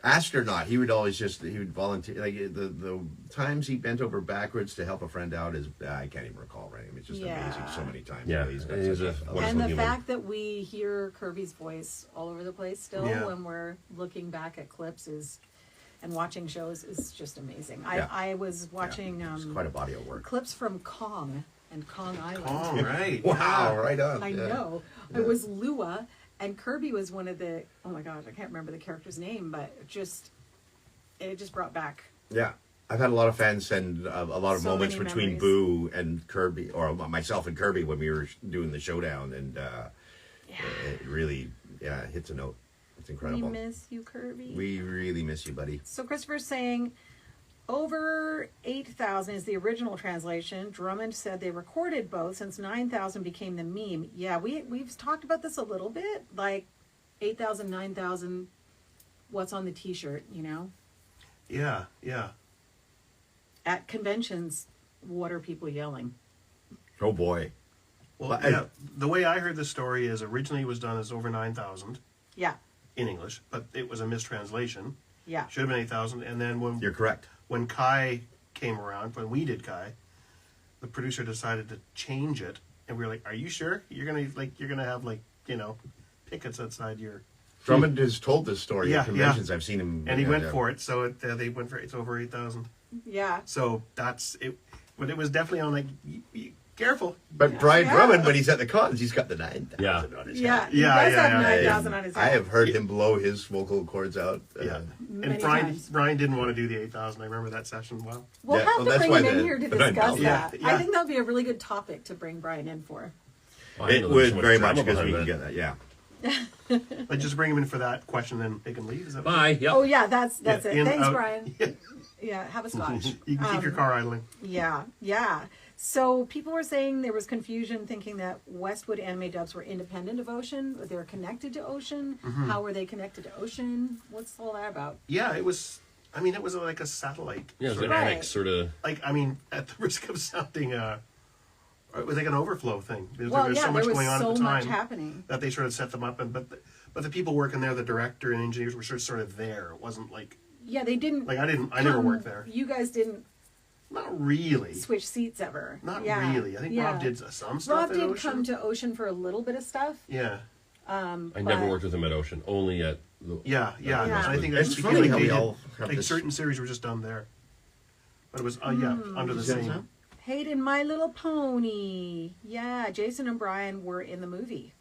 [SPEAKER 3] Asked or not, he would volunteer. Like the times he bent over backwards to help a friend out is I can't even recall. Right? I mean, it's just
[SPEAKER 2] Yeah.
[SPEAKER 3] amazing. So many times.
[SPEAKER 1] Yeah.
[SPEAKER 3] He's got
[SPEAKER 1] He's
[SPEAKER 3] such
[SPEAKER 1] a wonderful
[SPEAKER 2] And the
[SPEAKER 1] human.
[SPEAKER 2] fact that we hear Kirby's voice all over the place still
[SPEAKER 4] Yeah.
[SPEAKER 2] when we're looking back at clips and watching shows is just amazing.
[SPEAKER 3] Yeah.
[SPEAKER 2] I was watching
[SPEAKER 3] it's quite a body of work.
[SPEAKER 2] clips from Kong and Kong Island.
[SPEAKER 4] All right.
[SPEAKER 3] Wow! Right on.
[SPEAKER 2] I
[SPEAKER 3] yeah.
[SPEAKER 2] know. It was Lua, and Kirby was one of the. Oh my gosh, I can't remember the character's name, but it just brought back.
[SPEAKER 3] Yeah. I've had a lot of fans send a lot of
[SPEAKER 2] So
[SPEAKER 3] moments
[SPEAKER 2] many
[SPEAKER 3] between
[SPEAKER 2] memories.
[SPEAKER 3] Boo and Kirby, or myself and Kirby when we were doing the showdown, and it really, hits a note. It's
[SPEAKER 2] We
[SPEAKER 3] incredible.
[SPEAKER 2] miss you, Kirby.
[SPEAKER 3] We really miss you, buddy.
[SPEAKER 2] So Christopher's saying, Over 8,000 is the original translation. Drummond said they recorded both since 9,000 became the meme. Yeah, we've talked about this a little bit. Like 8,000, 9,000, what's on the t-shirt, you know?
[SPEAKER 4] Yeah, yeah.
[SPEAKER 2] At conventions, what are people yelling?
[SPEAKER 3] Oh boy.
[SPEAKER 4] Well, yeah, the way I heard the story is originally it was done as over 9,000
[SPEAKER 2] Yeah,
[SPEAKER 4] in English, but it was a mistranslation.
[SPEAKER 2] yeah.
[SPEAKER 4] Should have been 8,000. And then
[SPEAKER 3] You're correct.
[SPEAKER 4] when Kai came around, when we did Kai, the producer decided to change it, and we were like, "Are you sure you're gonna have pickets outside your?"
[SPEAKER 3] Drummond has told this story
[SPEAKER 4] Yeah,
[SPEAKER 3] at conventions. I've seen him.
[SPEAKER 4] And he went for it, so they went for it's over 8,000.
[SPEAKER 2] Yeah.
[SPEAKER 4] So that's it. But it was definitely on careful.
[SPEAKER 3] But Brian
[SPEAKER 2] Yeah.
[SPEAKER 3] Drummond, when he's at the cons, he's got the 9,000
[SPEAKER 1] Yeah.
[SPEAKER 3] on his
[SPEAKER 2] Yeah,
[SPEAKER 3] head.
[SPEAKER 2] he
[SPEAKER 4] Yeah,
[SPEAKER 2] does
[SPEAKER 4] yeah,
[SPEAKER 2] have
[SPEAKER 4] yeah,
[SPEAKER 2] 9,000 on his head.
[SPEAKER 3] I have heard him blow his vocal cords out.
[SPEAKER 4] Yeah.
[SPEAKER 2] Many
[SPEAKER 4] And Brian
[SPEAKER 2] times.
[SPEAKER 4] didn't want to do the 8,000. I remember that session well.
[SPEAKER 2] We'll
[SPEAKER 3] Yeah,
[SPEAKER 2] have
[SPEAKER 3] well,
[SPEAKER 2] to
[SPEAKER 3] that's
[SPEAKER 2] bring
[SPEAKER 3] why
[SPEAKER 2] him in
[SPEAKER 3] the-
[SPEAKER 2] here to
[SPEAKER 3] the
[SPEAKER 2] discuss
[SPEAKER 3] 9,000.
[SPEAKER 2] that.
[SPEAKER 4] Yeah,
[SPEAKER 2] I
[SPEAKER 4] yeah.
[SPEAKER 2] think that would be a really good topic to bring Brian in for.
[SPEAKER 1] Well, I
[SPEAKER 3] It
[SPEAKER 1] know there's
[SPEAKER 3] would
[SPEAKER 1] so much
[SPEAKER 3] very
[SPEAKER 1] drama
[SPEAKER 3] much because we
[SPEAKER 1] behind
[SPEAKER 3] can
[SPEAKER 1] that.
[SPEAKER 3] get that. Yeah.
[SPEAKER 4] Like just bring him in for that question, then they can leave. Is that
[SPEAKER 1] Bye. Yep.
[SPEAKER 2] Oh yeah, that's it.
[SPEAKER 4] in,
[SPEAKER 2] Thanks,
[SPEAKER 4] out.
[SPEAKER 2] Brian. Yeah, have a scotch.
[SPEAKER 4] You can keep your car idling.
[SPEAKER 2] Yeah, yeah. So people were saying there was confusion thinking that Westwood anime dubs were independent of Ocean, but they were connected to Ocean. How were they connected to Ocean? What's all that about?
[SPEAKER 4] Yeah, it was. I mean, it was like a satellite.
[SPEAKER 1] Yeah, it was
[SPEAKER 4] sort
[SPEAKER 1] an
[SPEAKER 4] of-
[SPEAKER 2] Right.
[SPEAKER 1] annex sort of.
[SPEAKER 4] Like, I mean, at the risk of sounding, it was like an overflow thing. There
[SPEAKER 2] Well,
[SPEAKER 4] was
[SPEAKER 2] yeah,
[SPEAKER 4] so much
[SPEAKER 2] there was
[SPEAKER 4] going on
[SPEAKER 2] so
[SPEAKER 4] at the
[SPEAKER 2] much
[SPEAKER 4] time
[SPEAKER 2] happening.
[SPEAKER 4] that they sort of set them up, but the people working there, the director and engineers, were sort of there. It wasn't like
[SPEAKER 2] Yeah, they didn't.
[SPEAKER 4] I never
[SPEAKER 2] come-
[SPEAKER 4] worked there.
[SPEAKER 2] You guys didn't
[SPEAKER 4] Not really.
[SPEAKER 2] switch seats ever.
[SPEAKER 4] Not
[SPEAKER 2] Yeah.
[SPEAKER 4] really. I think
[SPEAKER 2] Yeah.
[SPEAKER 4] Rob did some stuff.
[SPEAKER 2] Rob
[SPEAKER 4] at
[SPEAKER 2] did
[SPEAKER 4] Ocean.
[SPEAKER 2] come to Ocean for a little bit of stuff.
[SPEAKER 4] Yeah,
[SPEAKER 1] I never
[SPEAKER 2] But-
[SPEAKER 1] worked with him at Ocean. Only at.
[SPEAKER 4] yeah.
[SPEAKER 2] Yeah.
[SPEAKER 4] And I think that's
[SPEAKER 3] It's
[SPEAKER 4] because
[SPEAKER 3] funny
[SPEAKER 4] like
[SPEAKER 3] how
[SPEAKER 4] they
[SPEAKER 3] we
[SPEAKER 4] did,
[SPEAKER 3] all have
[SPEAKER 4] like
[SPEAKER 3] this-
[SPEAKER 4] certain series were just done there. But it was under the
[SPEAKER 3] You see what I'm
[SPEAKER 4] same.
[SPEAKER 3] saying?
[SPEAKER 2] Hayden, My Little Pony. Yeah, Jason and Brian were in the movie.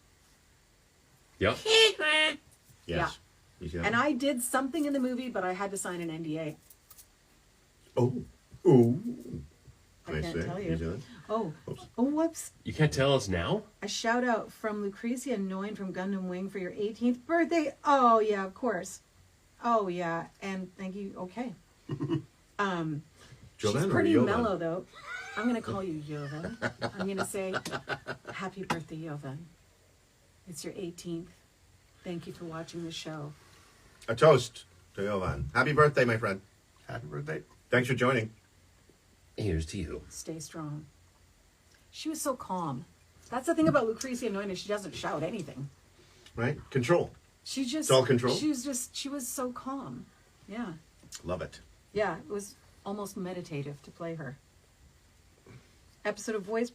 [SPEAKER 1] Yep.
[SPEAKER 3] Yes.
[SPEAKER 2] Yeah.
[SPEAKER 3] You see that?
[SPEAKER 2] And I did something in the movie, but I had to sign an NDA.
[SPEAKER 3] Oh. Oh.
[SPEAKER 2] I
[SPEAKER 3] Nice
[SPEAKER 2] can't
[SPEAKER 3] there.
[SPEAKER 2] tell
[SPEAKER 3] You see
[SPEAKER 2] you.
[SPEAKER 3] that?
[SPEAKER 2] Oh,
[SPEAKER 3] Oops.
[SPEAKER 2] oh, whoops.
[SPEAKER 1] You can't tell us now.
[SPEAKER 2] A shout out from Lucretia Noin from Gundam Wing for your 18th birthday. Oh, yeah, of course. Oh, yeah. And thank you. Okay. She's
[SPEAKER 3] Jovan or
[SPEAKER 2] pretty
[SPEAKER 3] Jovan?
[SPEAKER 2] mellow, though. I'm going to call you Jovan. I'm going to say, happy birthday, Jovan. It's your 18th. Thank you for watching the show.
[SPEAKER 3] A toast to Jovan. Happy birthday, my friend.
[SPEAKER 4] Happy birthday.
[SPEAKER 3] Thanks for joining.
[SPEAKER 1] Here's to you.
[SPEAKER 2] Stay strong. She was so calm. That's the thing about Lucretia Noin is she doesn't shout anything.
[SPEAKER 3] Right? Control.
[SPEAKER 2] She just
[SPEAKER 3] It's all control?
[SPEAKER 2] She was so calm. Yeah.
[SPEAKER 3] Love it.
[SPEAKER 2] Yeah, it was almost meditative to play her. Episode of Voice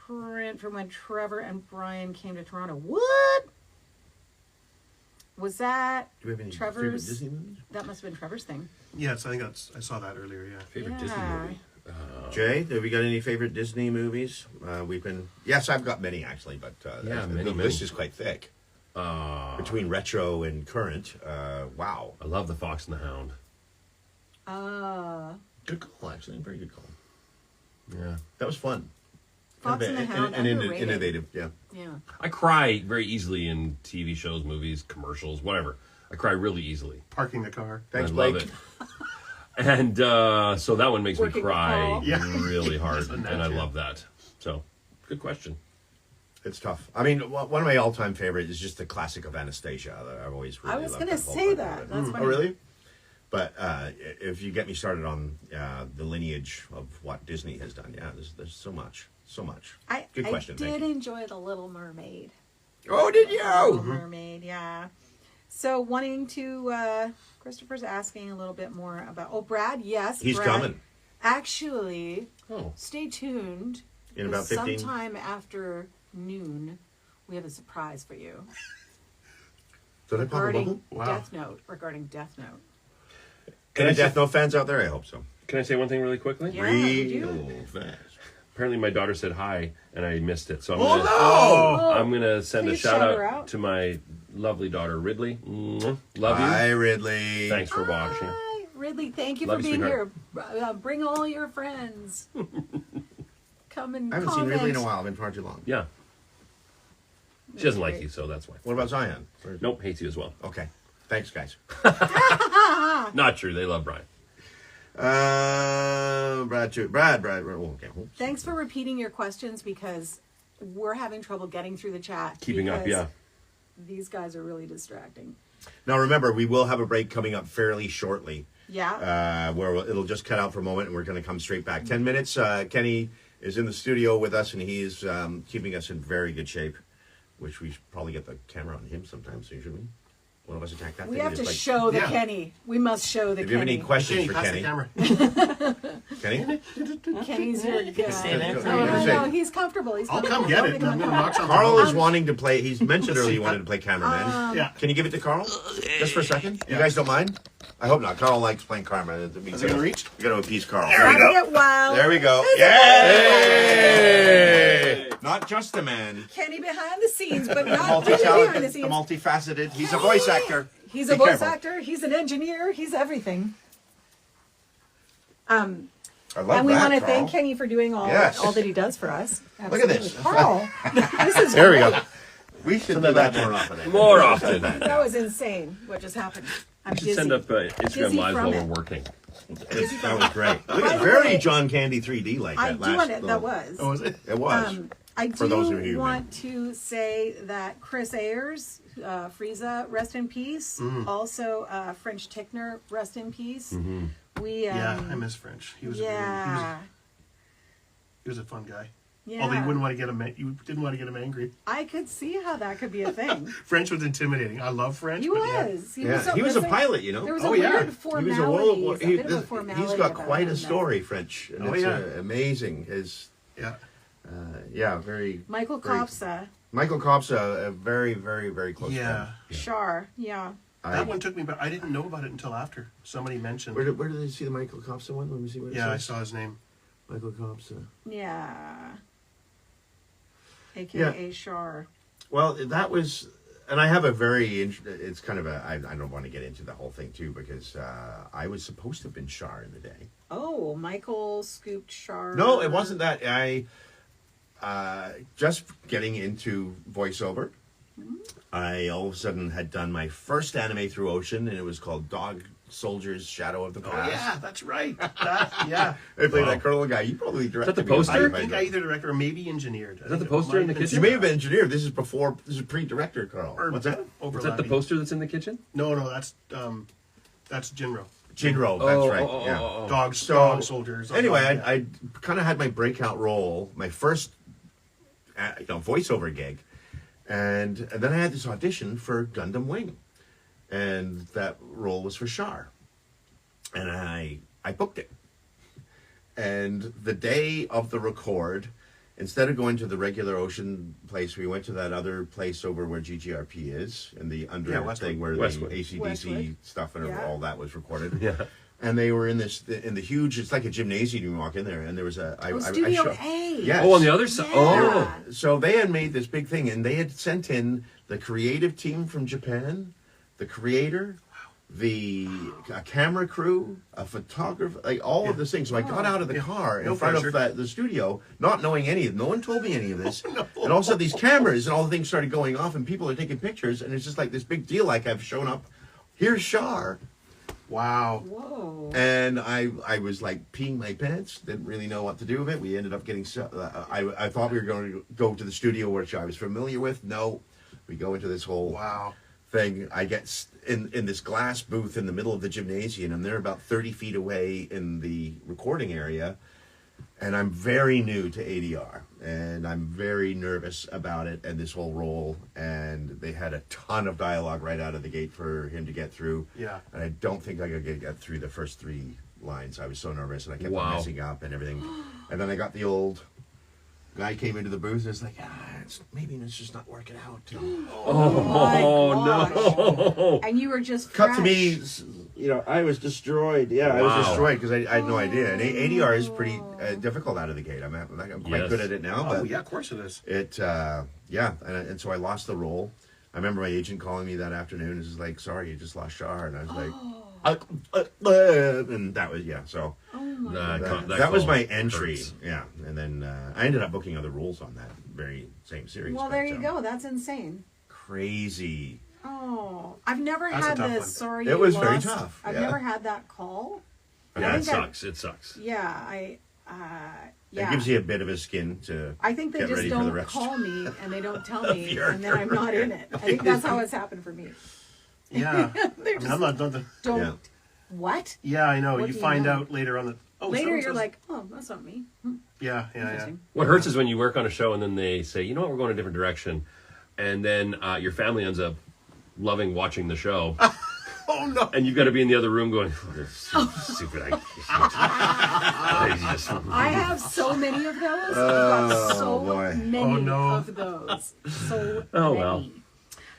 [SPEAKER 2] Print from when Trevor and Brian came to Toronto. What? Was that
[SPEAKER 3] Do we have any
[SPEAKER 2] Trevor's?
[SPEAKER 3] favorite Disney movies?
[SPEAKER 2] That must have been Trevor's thing.
[SPEAKER 4] Yes, I think I saw that earlier. Yeah.
[SPEAKER 1] Favorite Disney
[SPEAKER 2] Yeah.
[SPEAKER 1] movie.
[SPEAKER 3] Jay, have we got any favorite Disney movies? Yes, I've got many actually, but
[SPEAKER 1] Yeah,
[SPEAKER 3] the
[SPEAKER 1] many,
[SPEAKER 3] list
[SPEAKER 1] many.
[SPEAKER 3] is quite thick. Between retro and current, wow.
[SPEAKER 1] I love The Fox and the Hound.
[SPEAKER 3] Good call, actually. Very good call.
[SPEAKER 1] Yeah.
[SPEAKER 3] That was fun.
[SPEAKER 2] Fox and the Hound,
[SPEAKER 3] and
[SPEAKER 2] underrated.
[SPEAKER 3] innovative, yeah.
[SPEAKER 2] Yeah.
[SPEAKER 1] I cry very easily in TV shows, movies, commercials, whatever. I cry really easily.
[SPEAKER 4] Parking the car.
[SPEAKER 3] Thanks,
[SPEAKER 1] I
[SPEAKER 3] Blake.
[SPEAKER 1] love it. And so that one makes me
[SPEAKER 2] Working with
[SPEAKER 1] cry
[SPEAKER 2] Paul.
[SPEAKER 4] Yeah.
[SPEAKER 1] really hard,
[SPEAKER 4] Isn't that
[SPEAKER 1] and I
[SPEAKER 4] true?
[SPEAKER 1] love that. So, good question.
[SPEAKER 3] It's tough. I mean, one of my all-time favorites is just the classic of Anastasia. I've always really
[SPEAKER 2] I was
[SPEAKER 3] loved
[SPEAKER 2] going to
[SPEAKER 3] whole
[SPEAKER 2] say
[SPEAKER 3] part
[SPEAKER 2] that.
[SPEAKER 3] of it.
[SPEAKER 2] That's funny.
[SPEAKER 3] Oh, really? But if you get me started on the lineage of what Disney has done, yeah, there's so much. Good question.
[SPEAKER 2] I
[SPEAKER 3] Thank
[SPEAKER 2] did
[SPEAKER 3] you.
[SPEAKER 2] enjoy The Little Mermaid.
[SPEAKER 3] Oh, did you?
[SPEAKER 2] Little Mermaid, yeah. So wanting to, Christopher's asking a little bit more about, Brad, yes.
[SPEAKER 3] He's
[SPEAKER 2] Brad.
[SPEAKER 3] coming.
[SPEAKER 2] Actually,
[SPEAKER 1] Oh,
[SPEAKER 2] stay tuned.
[SPEAKER 3] In about
[SPEAKER 2] because
[SPEAKER 3] 15?
[SPEAKER 2] sometime after noon, we have a surprise for you.
[SPEAKER 3] Did I pop a
[SPEAKER 2] regarding
[SPEAKER 3] bubble?
[SPEAKER 4] Wow.
[SPEAKER 2] Regarding Death Note.
[SPEAKER 3] Any Death Note fans out there? I hope so.
[SPEAKER 1] can I say one thing really quickly?
[SPEAKER 2] Yeah, you
[SPEAKER 3] Real
[SPEAKER 2] do.
[SPEAKER 3] fast.
[SPEAKER 1] Apparently, my daughter said hi, and I missed it. So I'm
[SPEAKER 3] Oh,
[SPEAKER 1] gonna,
[SPEAKER 3] no!
[SPEAKER 1] I'm gonna send a
[SPEAKER 2] Please
[SPEAKER 1] shout
[SPEAKER 2] shout her
[SPEAKER 1] out
[SPEAKER 2] out.
[SPEAKER 1] to my lovely daughter Ridley. Mwah. Love you.
[SPEAKER 3] Hi, Ridley.
[SPEAKER 1] Thanks for watching.
[SPEAKER 2] Hi, Ridley, thank you
[SPEAKER 1] Love
[SPEAKER 2] for
[SPEAKER 1] you,
[SPEAKER 2] being
[SPEAKER 1] sweetheart.
[SPEAKER 2] here. Bring all your friends. Come and
[SPEAKER 3] I haven't
[SPEAKER 2] comment.
[SPEAKER 3] seen Ridley in a while. I've been far too long.
[SPEAKER 1] Yeah. She doesn't like you, so that's why.
[SPEAKER 3] What about Zion?
[SPEAKER 1] Nope, hates you as well.
[SPEAKER 3] Okay. Thanks, guys.
[SPEAKER 1] Not true. They love Brian.
[SPEAKER 3] Brad. Okay.
[SPEAKER 2] Thanks for repeating your questions because we're having trouble getting through the chat.
[SPEAKER 1] Keeping up, yeah.
[SPEAKER 2] These guys are really distracting.
[SPEAKER 3] Now remember, we will have a break coming up fairly shortly.
[SPEAKER 2] Yeah.
[SPEAKER 3] Where it'll just cut out for a moment and we're going to come straight back. 10 minutes. Kenny is in the studio with us and he's keeping us in very good shape, which we should probably get the camera on him sometime soon, should we? One of us attack that
[SPEAKER 2] We
[SPEAKER 3] thing.
[SPEAKER 2] have to
[SPEAKER 3] Just
[SPEAKER 2] show the
[SPEAKER 4] Yeah.
[SPEAKER 2] Kenny. We must show the
[SPEAKER 3] If you have
[SPEAKER 2] Kenny.
[SPEAKER 3] any questions for
[SPEAKER 4] pass
[SPEAKER 3] Kenny.
[SPEAKER 4] the camera.
[SPEAKER 3] Kenny?
[SPEAKER 2] Kenny's your guy.
[SPEAKER 6] Stay there.
[SPEAKER 2] No, he's comfortable. He's
[SPEAKER 4] I'll
[SPEAKER 2] comfortable.
[SPEAKER 4] come get
[SPEAKER 2] Don't
[SPEAKER 4] it.
[SPEAKER 2] make
[SPEAKER 4] I'm
[SPEAKER 2] him
[SPEAKER 4] going to knock
[SPEAKER 2] uncomfortable.
[SPEAKER 4] something
[SPEAKER 3] Carl
[SPEAKER 4] over.
[SPEAKER 3] is wanting to play. He's mentioned earlier he wanted to play cameraman.
[SPEAKER 4] Yeah.
[SPEAKER 3] Can you give it to Carl? Just for a second? You
[SPEAKER 4] Yeah.
[SPEAKER 3] guys don't mind? I hope not. Carl likes playing cameraman.
[SPEAKER 4] Is it gonna reach?
[SPEAKER 3] We got to appease Carl.
[SPEAKER 2] Trying to get wild.
[SPEAKER 3] There we go. Yay! Not just a man.
[SPEAKER 2] Kenny behind the scenes, but not really behind the
[SPEAKER 3] Multi-talented, the
[SPEAKER 2] scenes.
[SPEAKER 3] multifaceted. He's a voice actor.
[SPEAKER 2] He's
[SPEAKER 3] Be
[SPEAKER 2] a voice
[SPEAKER 3] careful.
[SPEAKER 2] actor. He's an engineer. He's everything.
[SPEAKER 3] I love
[SPEAKER 2] And we
[SPEAKER 3] that,
[SPEAKER 2] want to
[SPEAKER 3] Carl.
[SPEAKER 2] thank Kenny for doing all
[SPEAKER 3] Yes.
[SPEAKER 2] all that he does for us.
[SPEAKER 3] Look at this.
[SPEAKER 2] Absolutely. Carl, this is
[SPEAKER 3] There we
[SPEAKER 2] great.
[SPEAKER 3] go. We should do that more often.
[SPEAKER 1] More often.
[SPEAKER 2] That was insane. What just happened? I'm
[SPEAKER 1] Should
[SPEAKER 2] dizzy.
[SPEAKER 1] send up Instagram
[SPEAKER 2] Dizzy
[SPEAKER 1] Live
[SPEAKER 2] from
[SPEAKER 1] while
[SPEAKER 2] it.
[SPEAKER 1] we're working.
[SPEAKER 3] That was great. Look,
[SPEAKER 2] By
[SPEAKER 3] it's
[SPEAKER 2] the
[SPEAKER 3] very
[SPEAKER 2] way,
[SPEAKER 3] John Candy 3D like
[SPEAKER 2] I
[SPEAKER 3] that
[SPEAKER 2] do
[SPEAKER 3] last.
[SPEAKER 2] want it. That
[SPEAKER 3] little-
[SPEAKER 2] was.
[SPEAKER 4] Oh, is it?
[SPEAKER 3] It was.
[SPEAKER 2] I
[SPEAKER 3] For those of you
[SPEAKER 2] do
[SPEAKER 3] who
[SPEAKER 2] want to say that Chris Ayers, Frieza, rest in peace. Also, French Tickner, rest in peace. We
[SPEAKER 4] Yeah, I miss French. He was a
[SPEAKER 2] yeah,
[SPEAKER 4] he was a fun guy.
[SPEAKER 2] yeah.
[SPEAKER 4] Although you wouldn't want to get him. You didn't want to get him angry.
[SPEAKER 2] I could see how that could be a thing.
[SPEAKER 4] French was intimidating. I love French.
[SPEAKER 2] He
[SPEAKER 4] but
[SPEAKER 2] was.
[SPEAKER 3] Yeah, he was a pilot, you know.
[SPEAKER 2] There was
[SPEAKER 4] Oh,
[SPEAKER 2] a
[SPEAKER 4] yeah.
[SPEAKER 2] weird
[SPEAKER 3] He
[SPEAKER 2] formality.
[SPEAKER 3] was a
[SPEAKER 2] a bit of a formality.
[SPEAKER 3] he's got
[SPEAKER 2] about
[SPEAKER 3] quite
[SPEAKER 2] him
[SPEAKER 3] a
[SPEAKER 2] that-
[SPEAKER 3] story, French. And
[SPEAKER 4] Oh,
[SPEAKER 3] it's
[SPEAKER 4] yeah.
[SPEAKER 3] amazing. His
[SPEAKER 4] Yeah.
[SPEAKER 3] yeah, very.
[SPEAKER 2] Michael
[SPEAKER 3] very-
[SPEAKER 2] Kopsa,
[SPEAKER 3] Michael Kopp's a very, very, very close
[SPEAKER 4] Yeah.
[SPEAKER 3] friend.
[SPEAKER 2] Shar, yeah.
[SPEAKER 4] That one took me, but I didn't know about it until after somebody mentioned.
[SPEAKER 3] Where did they see the Michael Kopsa one? Let me see what it
[SPEAKER 4] Yeah, I
[SPEAKER 3] says.
[SPEAKER 4] saw his name.
[SPEAKER 3] Michael Kopsa.
[SPEAKER 2] Yeah. AKA Shar.
[SPEAKER 3] Well, that was, and I have a very, it's kind of a, I don't want to get into the whole thing too, because I was supposed to have been Shar in the day.
[SPEAKER 2] Oh, Michael scooped Shar.
[SPEAKER 3] No, it wasn't that. I, just getting into voiceover, I all of a sudden had done my first anime through Ocean, and it was called Dog Soldiers Shadow of the
[SPEAKER 4] Oh
[SPEAKER 3] Past.
[SPEAKER 4] yeah, that's right. Yeah.
[SPEAKER 3] I played
[SPEAKER 1] Wow.
[SPEAKER 3] that Colonel guy. You probably directed
[SPEAKER 1] the
[SPEAKER 3] me.
[SPEAKER 1] poster?
[SPEAKER 4] I think I either directed or maybe engineered.
[SPEAKER 1] Is that the poster in the kitchen?
[SPEAKER 3] You may have been engineer. This is pre-director, Carl.
[SPEAKER 4] Or
[SPEAKER 3] What's that?
[SPEAKER 1] Is
[SPEAKER 4] overlapping.
[SPEAKER 1] that the poster that's in the kitchen?
[SPEAKER 4] No, that's Jinro.
[SPEAKER 3] Jinro, that's right. Yeah.
[SPEAKER 4] Dog
[SPEAKER 3] So,
[SPEAKER 4] soldiers.
[SPEAKER 3] Anyway, I kind of had my breakout role, my first voiceover gig, and then I had this audition for Gundam Wing, and that role was for Shar, and I booked it. And the day of the record, instead of going to the regular Ocean place, we went to that other place over where GGRP is, and the under
[SPEAKER 4] Westwood.
[SPEAKER 3] thing where
[SPEAKER 1] Westwood.
[SPEAKER 3] the ACDC
[SPEAKER 2] Westwood.
[SPEAKER 3] stuff and
[SPEAKER 2] Yeah.
[SPEAKER 3] all that was recorded.
[SPEAKER 1] Yeah.
[SPEAKER 3] And they were in the huge, it's like a gymnasium. You walk in there, and there was a
[SPEAKER 2] Studio
[SPEAKER 3] showed-
[SPEAKER 2] A.
[SPEAKER 3] Yes.
[SPEAKER 1] Oh, on the other side.
[SPEAKER 2] Yeah.
[SPEAKER 1] Oh.
[SPEAKER 3] So they had made this big thing, and they had sent in the creative team from Japan, the creator, a camera crew, a photographer, like all of this thing. So I got out of the car in
[SPEAKER 4] No
[SPEAKER 3] front
[SPEAKER 4] pressure.
[SPEAKER 3] of the studio, not knowing any of it. No one told me any of this. And all of a sudden, these cameras and all the things started going off, and people are taking pictures, and it's just like this big deal. Like I've shown up. Here's Shar.
[SPEAKER 4] Wow.
[SPEAKER 2] Whoa.
[SPEAKER 3] And I was like peeing my pants, didn't really know what to do with it. We ended up getting, I thought we were going to go to the studio, which I was familiar with. No, we go into this whole
[SPEAKER 4] Wow.
[SPEAKER 3] thing. I get in this glass booth in the middle of the gymnasium, and they're about 30 feet away in the recording area. And I'm very new to ADR, and I'm very nervous about it and this whole role. And they had a ton of dialogue right out of the gate for him to get through.
[SPEAKER 4] Yeah.
[SPEAKER 3] And I don't think I could get through the first 3 lines. I was so nervous, and I kept on
[SPEAKER 1] Wow.
[SPEAKER 3] messing up and everything. And then I got the old guy came into the booth, and it's like, maybe it's just not working out.
[SPEAKER 1] Oh, no.
[SPEAKER 2] And you were just
[SPEAKER 3] Cut to
[SPEAKER 2] fresh.
[SPEAKER 3] me, I was destroyed. Yeah, I was
[SPEAKER 1] Wow.
[SPEAKER 3] destroyed because I had no idea. And ADR is pretty difficult out of the gate. I'm quite
[SPEAKER 1] Yes.
[SPEAKER 3] good at it now,
[SPEAKER 4] Oh
[SPEAKER 3] but
[SPEAKER 4] yeah, of course it is.
[SPEAKER 3] it, and so I lost the role. I remember my agent calling me that afternoon and was like, "Sorry, you just lost Shar," and I was like, and that was so. That was my entry.
[SPEAKER 1] hurts.
[SPEAKER 3] Yeah, and then I ended up booking other roles on that very same series.
[SPEAKER 2] Well,
[SPEAKER 3] but,
[SPEAKER 2] there you go. That's insane.
[SPEAKER 3] Crazy.
[SPEAKER 2] Oh, I've never
[SPEAKER 4] That's a
[SPEAKER 2] had
[SPEAKER 4] tough
[SPEAKER 2] this.
[SPEAKER 4] one.
[SPEAKER 2] Sorry,
[SPEAKER 3] It
[SPEAKER 2] you
[SPEAKER 3] was very
[SPEAKER 2] lost.
[SPEAKER 3] tough,
[SPEAKER 2] I've
[SPEAKER 3] yeah.
[SPEAKER 2] never had that call.
[SPEAKER 1] Yeah, it
[SPEAKER 2] think
[SPEAKER 1] sucks. It sucks.
[SPEAKER 2] Yeah.
[SPEAKER 3] It gives you a bit of a skin to
[SPEAKER 2] I think they
[SPEAKER 3] get
[SPEAKER 2] just
[SPEAKER 3] ready for the
[SPEAKER 2] don't
[SPEAKER 3] rest.
[SPEAKER 2] call me and they don't tell me, and then I'm not in it. I think that's how it's happened for me.
[SPEAKER 4] Yeah.
[SPEAKER 2] They're
[SPEAKER 4] I'm not the.
[SPEAKER 2] Don't.
[SPEAKER 3] Yeah.
[SPEAKER 2] What?
[SPEAKER 4] Yeah, I know.
[SPEAKER 2] What
[SPEAKER 4] You
[SPEAKER 2] do you
[SPEAKER 4] find
[SPEAKER 2] know?
[SPEAKER 4] out later on that. Oh,
[SPEAKER 2] Later,
[SPEAKER 4] so-and-so's-
[SPEAKER 2] you're like, oh, that's not me.
[SPEAKER 4] Yeah.
[SPEAKER 2] Interesting.
[SPEAKER 1] What hurts is when you work on a show and then they say, you know what, we're going a different direction. And then your family ends up loving watching the show.
[SPEAKER 4] Oh no.
[SPEAKER 1] And you've got to be in the other room going, oh, this is stupid.
[SPEAKER 2] I have so many of those. I've got so
[SPEAKER 3] boy.
[SPEAKER 2] many
[SPEAKER 4] Oh, no.
[SPEAKER 2] of those. So
[SPEAKER 1] Oh,
[SPEAKER 2] many.
[SPEAKER 1] well.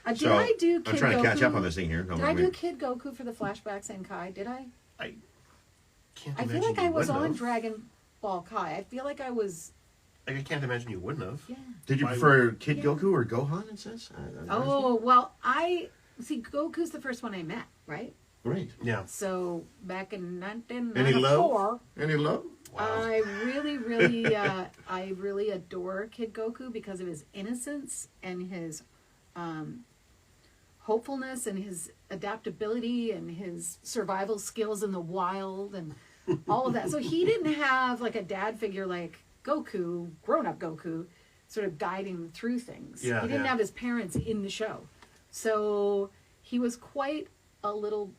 [SPEAKER 2] Did
[SPEAKER 3] So,
[SPEAKER 2] I do Kid
[SPEAKER 3] I'm trying
[SPEAKER 2] Goku?
[SPEAKER 3] to catch up on this thing here. Don't
[SPEAKER 2] Did I
[SPEAKER 3] mind
[SPEAKER 2] do
[SPEAKER 3] me.
[SPEAKER 2] Kid Goku for the flashbacks and Kai? Did I?
[SPEAKER 4] I can't
[SPEAKER 2] I
[SPEAKER 4] imagine
[SPEAKER 2] feel like
[SPEAKER 4] you
[SPEAKER 2] I was
[SPEAKER 4] wouldn't
[SPEAKER 2] on
[SPEAKER 4] have.
[SPEAKER 2] Dragon Ball Kai. I feel like I was.
[SPEAKER 4] Like, I can't imagine you wouldn't have.
[SPEAKER 2] Yeah.
[SPEAKER 3] Did you
[SPEAKER 4] Why-
[SPEAKER 3] prefer Kid
[SPEAKER 2] Yeah.
[SPEAKER 3] Goku or Gohan? It says.
[SPEAKER 2] Oh well, I see. Goku's the first one I met, right?
[SPEAKER 3] Right.
[SPEAKER 4] Yeah.
[SPEAKER 2] So back in
[SPEAKER 3] Any
[SPEAKER 2] 1994,
[SPEAKER 3] love? Any love?
[SPEAKER 2] I really adore Kid Goku because of his innocence and his hopefulness and his adaptability and his survival skills in the wild and all of that. So he didn't have like a dad figure like Goku, grown-up Goku, sort of guiding him through things.
[SPEAKER 4] Yeah,
[SPEAKER 2] he didn't
[SPEAKER 4] yeah.
[SPEAKER 2] have his parents in the show. So he was quite a little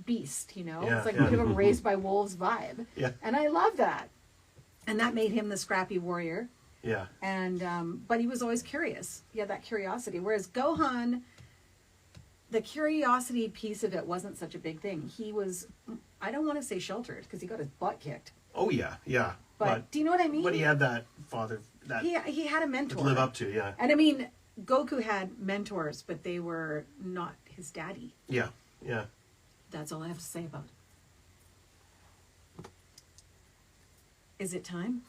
[SPEAKER 2] beast, you know?
[SPEAKER 4] Yeah,
[SPEAKER 2] It's like
[SPEAKER 4] yeah.
[SPEAKER 2] a bit of a raised by wolves vibe.
[SPEAKER 4] Yeah.
[SPEAKER 2] And I love that. And that made him the scrappy warrior.
[SPEAKER 4] Yeah.
[SPEAKER 2] And but he was always curious. He had that curiosity. Whereas Gohan, the curiosity piece of it wasn't such a big thing. He was, I don't want to say sheltered because he got his butt kicked.
[SPEAKER 4] Oh yeah. Yeah.
[SPEAKER 2] But do you know what I mean?
[SPEAKER 4] But he had that father that
[SPEAKER 2] he had a mentor.
[SPEAKER 4] to live up to. Yeah.
[SPEAKER 2] And I mean, Goku had mentors, but they were not his daddy.
[SPEAKER 4] Yeah. Yeah.
[SPEAKER 2] That's all I have to say about it. Is it time?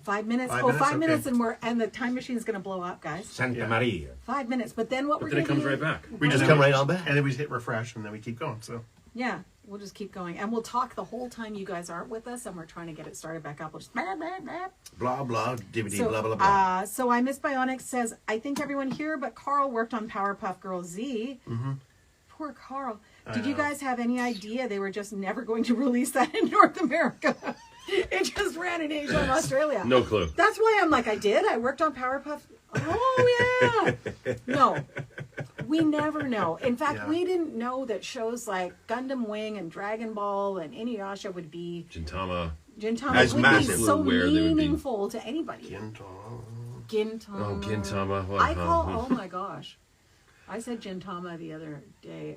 [SPEAKER 2] 5 minutes.
[SPEAKER 4] 5
[SPEAKER 2] Oh,
[SPEAKER 4] minutes?
[SPEAKER 2] 5
[SPEAKER 4] Okay.
[SPEAKER 2] minutes, and the time machine's going to blow up, guys.
[SPEAKER 3] Santa
[SPEAKER 4] Yeah.
[SPEAKER 3] Maria.
[SPEAKER 2] 5 minutes. But then what
[SPEAKER 1] But
[SPEAKER 2] we're
[SPEAKER 1] then it
[SPEAKER 2] going to
[SPEAKER 1] comes
[SPEAKER 2] do?
[SPEAKER 1] right back.
[SPEAKER 3] We just come right on back.
[SPEAKER 4] And then we hit refresh and then we keep going. So
[SPEAKER 2] Yeah, we'll just keep going, and we'll talk the whole time you guys aren't with us, and we're trying to get it started back up. We'll just blah, blah, blah.
[SPEAKER 3] Blah blah. DVD.
[SPEAKER 2] So,
[SPEAKER 3] blah blah blah.
[SPEAKER 2] so I Miss Bionics says, I think everyone here but Carl worked on Powerpuff Girls Z.
[SPEAKER 4] Mm-hmm.
[SPEAKER 2] Poor Carl.
[SPEAKER 4] I
[SPEAKER 2] Did you
[SPEAKER 4] know.
[SPEAKER 2] guys have any idea they were just never going to release that in North America? It just ran in Asia and Australia.
[SPEAKER 1] No clue.
[SPEAKER 2] That's why I'm like, I did. I worked on Powerpuff. Oh, yeah. No. We never know. In fact,
[SPEAKER 4] Yeah.
[SPEAKER 2] we didn't know that shows like Gundam Wing and Dragon Ball and Inuyasha would be
[SPEAKER 1] Gintama.
[SPEAKER 2] Gintama
[SPEAKER 3] As
[SPEAKER 2] would
[SPEAKER 3] massive.
[SPEAKER 2] be so
[SPEAKER 1] Where they would be.
[SPEAKER 2] meaningful to anybody.
[SPEAKER 4] Gintama.
[SPEAKER 2] Gintama.
[SPEAKER 1] Oh, Gintama. Well,
[SPEAKER 2] I call. Oh my gosh, I said Gintama the other day.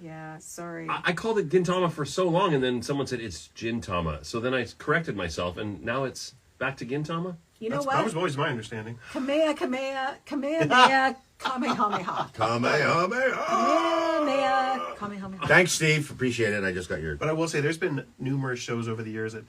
[SPEAKER 4] Yeah.
[SPEAKER 2] Sorry.
[SPEAKER 1] I called it Gintama for so long, and then someone said it's Gintama. So then I corrected myself, and now it's back to Gintama.
[SPEAKER 2] You know
[SPEAKER 4] That was
[SPEAKER 2] what?
[SPEAKER 4] always my understanding.
[SPEAKER 2] Kamehameha, Kamehameha,
[SPEAKER 3] Kamehameha.
[SPEAKER 2] Kamehameha.
[SPEAKER 3] Thanks, Steve. Appreciate it. I just got your.
[SPEAKER 4] But I will say, there's been numerous shows over the years that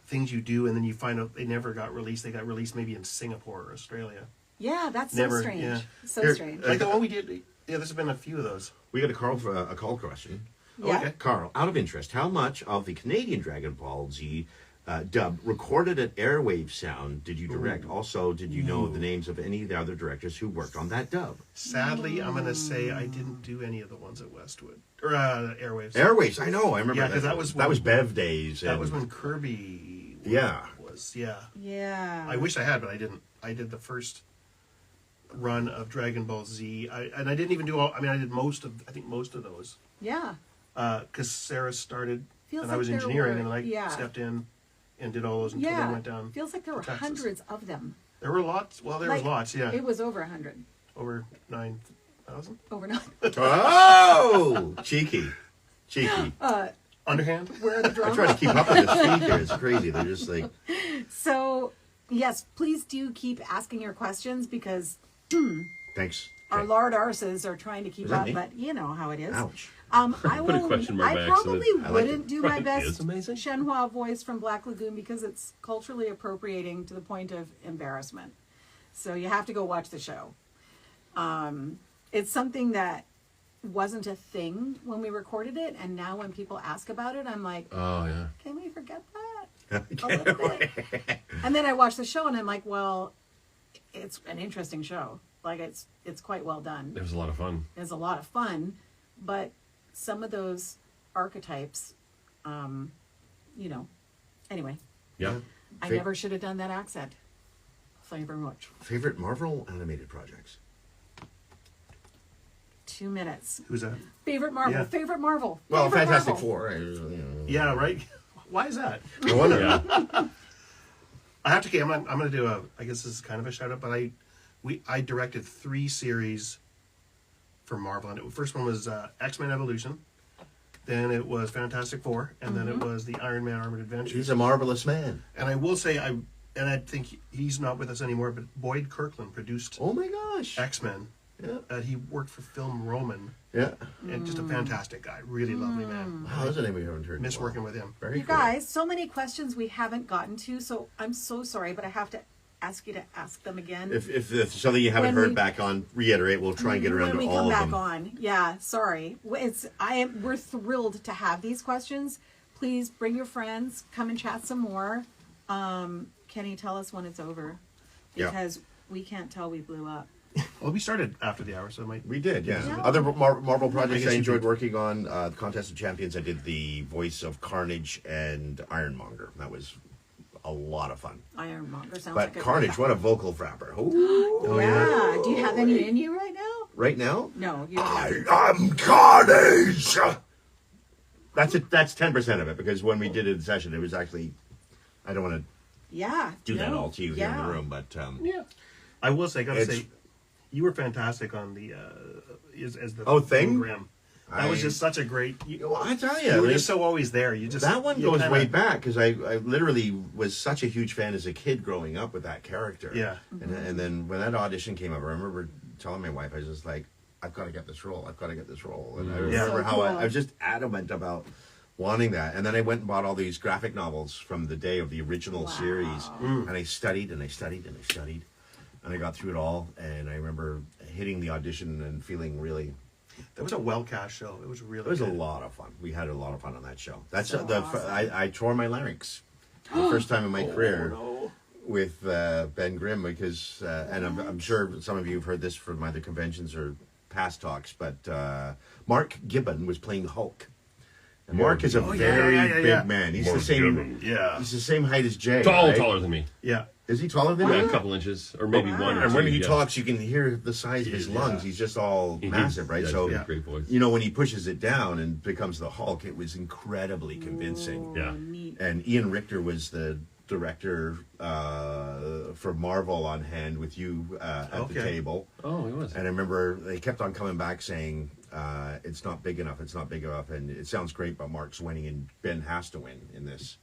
[SPEAKER 4] things you do and then you find out they never got released. They got released maybe in Singapore or Australia.
[SPEAKER 2] Yeah, that's
[SPEAKER 4] Never,
[SPEAKER 2] so strange.
[SPEAKER 4] yeah.
[SPEAKER 2] So
[SPEAKER 3] Here-
[SPEAKER 2] strange.
[SPEAKER 4] Like the one we did. Yeah, there's been a few of those.
[SPEAKER 3] We got a call question.
[SPEAKER 2] Yeah.
[SPEAKER 4] Okay.
[SPEAKER 3] Carl, out of interest, how much of the Canadian Dragon Ball Z dub recorded at Airwave Sound did you direct? Also, did you know the names of any of the other directors who worked on that dub?
[SPEAKER 4] Sadly, I'm going to say I didn't do any of the ones at Westwood. Or Airwaves.
[SPEAKER 3] Airwaves, I know. I remember.
[SPEAKER 4] Yeah, 'cause that was
[SPEAKER 3] that was Bev days.
[SPEAKER 4] That
[SPEAKER 3] and-
[SPEAKER 4] was when Kirby
[SPEAKER 3] Yeah.
[SPEAKER 4] was. Yeah.
[SPEAKER 2] Yeah.
[SPEAKER 4] I wish I had, but I didn't. I did the first run of Dragon Ball Z. And I didn't even do all. I mean, I did most of those.
[SPEAKER 2] Yeah.
[SPEAKER 4] Because Sarah started,
[SPEAKER 2] Feels
[SPEAKER 4] and
[SPEAKER 2] like
[SPEAKER 4] I was
[SPEAKER 2] there
[SPEAKER 4] engineering,
[SPEAKER 2] were-
[SPEAKER 4] and I
[SPEAKER 2] yeah.
[SPEAKER 4] stepped in and did all those until
[SPEAKER 2] Yeah.
[SPEAKER 4] they went down.
[SPEAKER 2] Feels like there were
[SPEAKER 4] Texas.
[SPEAKER 2] hundreds of them.
[SPEAKER 4] There were lots. Well, there
[SPEAKER 2] Like,
[SPEAKER 4] was lots. Yeah,
[SPEAKER 2] It was over 100.
[SPEAKER 4] over 9,000.
[SPEAKER 2] Over 9.
[SPEAKER 3] Oh, cheeky.
[SPEAKER 4] Underhand.
[SPEAKER 2] Where are the
[SPEAKER 3] I
[SPEAKER 2] drums?
[SPEAKER 3] try to keep up with this feed here. It's crazy. They're just like,
[SPEAKER 2] So, yes, please do keep asking your questions because
[SPEAKER 3] thanks.
[SPEAKER 2] our lard arses are trying to keep
[SPEAKER 3] Is that
[SPEAKER 2] up,
[SPEAKER 3] me?
[SPEAKER 2] but you know how it is.
[SPEAKER 3] Ouch.
[SPEAKER 2] I
[SPEAKER 1] Put a question mark
[SPEAKER 2] I
[SPEAKER 1] back so
[SPEAKER 2] probably
[SPEAKER 1] that-
[SPEAKER 3] I like
[SPEAKER 2] wouldn't
[SPEAKER 3] it.
[SPEAKER 2] do my
[SPEAKER 1] Right,
[SPEAKER 2] best
[SPEAKER 1] it's amazing.
[SPEAKER 2] Shenhua voice from Black Lagoon because it's culturally appropriating to the point of embarrassment. So you have to go watch the show. It's something that wasn't a thing when we recorded it, and now when people ask about it, I'm like,
[SPEAKER 1] Oh, yeah.
[SPEAKER 2] can we forget that a little bit? And then I watch the show, and I'm like, well, it's an interesting show. Like it's quite well done.
[SPEAKER 1] It was a lot of fun.
[SPEAKER 2] It's a lot of fun, but some of those archetypes you know, anyway,
[SPEAKER 1] Yeah.
[SPEAKER 2] I
[SPEAKER 3] Fa-
[SPEAKER 2] never should have done that accent. Thank you very much.
[SPEAKER 3] Favorite Marvel animated projects?
[SPEAKER 2] 2 minutes.
[SPEAKER 4] Who's that?
[SPEAKER 2] Favorite Marvel.
[SPEAKER 4] Yeah.
[SPEAKER 2] Favorite Marvel.
[SPEAKER 3] Well,
[SPEAKER 2] favorite
[SPEAKER 3] Fantastic
[SPEAKER 2] Marvel.
[SPEAKER 3] Four.
[SPEAKER 4] Yeah, right. Why is that?
[SPEAKER 3] No wonder.
[SPEAKER 1] Yeah.
[SPEAKER 4] I have to. I'm going to do a. I guess this is kind of a shout out, but I directed 3 series for Marvel, and the first one was X-Men Evolution, then it was Fantastic Four, and then it was the Iron Man Armored Adventures.
[SPEAKER 3] He's a marvelous man.
[SPEAKER 4] And I will say, I think he's not with us anymore, but Boyd Kirkland produced
[SPEAKER 3] Oh my gosh.
[SPEAKER 4] X-Men.
[SPEAKER 3] Yeah.
[SPEAKER 4] He worked for Film Roman,
[SPEAKER 3] Yeah.
[SPEAKER 4] and just a fantastic guy, really lovely man.
[SPEAKER 3] Wow, that's a name we haven't heard. in a
[SPEAKER 4] Miss
[SPEAKER 3] while.
[SPEAKER 4] working with him.
[SPEAKER 3] Very
[SPEAKER 2] You
[SPEAKER 3] cool.
[SPEAKER 2] guys, so many questions we haven't gotten to, so I'm so sorry, but I have to ask you to ask them again.
[SPEAKER 3] If something you haven't
[SPEAKER 2] When
[SPEAKER 3] heard
[SPEAKER 2] we-
[SPEAKER 3] back on, reiterate. We'll try and get around
[SPEAKER 2] when we
[SPEAKER 3] to
[SPEAKER 2] come
[SPEAKER 3] all of
[SPEAKER 2] back
[SPEAKER 3] them.
[SPEAKER 2] on. Yeah, sorry. We're thrilled to have these questions. Please bring your friends, come and chat some more. Kenny, tell us when it's over.
[SPEAKER 3] Yeah.
[SPEAKER 2] Because we can't tell we blew up.
[SPEAKER 4] Well, we started after the hour, so it might.
[SPEAKER 3] We did, yeah.
[SPEAKER 2] Yeah.
[SPEAKER 3] Other Marvel projects
[SPEAKER 4] guess
[SPEAKER 3] I
[SPEAKER 4] you
[SPEAKER 3] enjoyed
[SPEAKER 4] did.
[SPEAKER 3] working on. The Contest of Champions, I did the voice of Carnage and Ironmonger. That was a lot of fun.
[SPEAKER 2] Ironmonger sounds
[SPEAKER 3] But
[SPEAKER 2] like
[SPEAKER 3] Carnage, what a vocal frapper. Ooh.
[SPEAKER 2] Yeah. Do you have any in you right now?
[SPEAKER 3] Right now?
[SPEAKER 2] No, you don't have to.
[SPEAKER 3] am Carnage! That's 10% of it, because when we did it in session, it was actually... I don't want to
[SPEAKER 2] Yeah.
[SPEAKER 3] do that
[SPEAKER 2] no,
[SPEAKER 3] all to you here in
[SPEAKER 2] yeah.
[SPEAKER 3] the room, but...
[SPEAKER 4] Yeah. I will say, gotta
[SPEAKER 3] It's-
[SPEAKER 4] say, you were fantastic on the as the
[SPEAKER 3] Thing?
[SPEAKER 4] Grim. That was just such a great.
[SPEAKER 3] Well, I tell
[SPEAKER 4] You
[SPEAKER 3] you,
[SPEAKER 4] were just so always there. You just
[SPEAKER 3] that one
[SPEAKER 4] you
[SPEAKER 3] goes
[SPEAKER 4] kinda-
[SPEAKER 3] way back, because I literally was such a huge fan as a kid growing up with that character.
[SPEAKER 4] Yeah.
[SPEAKER 3] And then when that audition came up, I remember telling my wife, I was just like, I've got to get this role. I've got to get this role. And I remember
[SPEAKER 2] So
[SPEAKER 3] how
[SPEAKER 2] cool.
[SPEAKER 3] I was just adamant about wanting that. And then I went and bought all these graphic novels from the day of the original series. And I studied and I studied and I studied. And I got through it all. And I remember hitting the audition and feeling really...
[SPEAKER 4] That was a well cast show. It was really.
[SPEAKER 3] It was a
[SPEAKER 4] good.
[SPEAKER 3] lot of fun. We had a lot of fun on that show. That's
[SPEAKER 2] So awesome.
[SPEAKER 3] I tore my larynx the first time in my career with Ben Grimm, because and I'm sure some of you have heard this from either conventions or past talks, but Mark Gibbon was playing the Hulk. And Mark is a very big man. He's the same.
[SPEAKER 4] Yeah.
[SPEAKER 3] He's the same height as Jay.
[SPEAKER 1] Tall,
[SPEAKER 3] right?
[SPEAKER 1] taller than me.
[SPEAKER 4] Yeah.
[SPEAKER 3] Is he taller than
[SPEAKER 1] Yeah,
[SPEAKER 3] you?
[SPEAKER 1] a couple inches, or maybe one. Or
[SPEAKER 3] And
[SPEAKER 1] two,
[SPEAKER 3] when he
[SPEAKER 1] yeah.
[SPEAKER 3] talks, you can hear the size of his lungs. He's just all massive, right?
[SPEAKER 1] Yeah,
[SPEAKER 3] So,
[SPEAKER 1] he's got a great voice.
[SPEAKER 3] you know, when he pushes it down and becomes the Hulk, it was incredibly convincing.
[SPEAKER 1] Yeah.
[SPEAKER 2] Neat.
[SPEAKER 3] And Ian Richter was the director for Marvel on hand with you at the
[SPEAKER 4] Okay.
[SPEAKER 3] table.
[SPEAKER 1] Oh, he was.
[SPEAKER 3] And I remember they kept on coming back saying, it's not big enough, it's not big enough. And it sounds great, but Mark's winning and Ben has to win in this.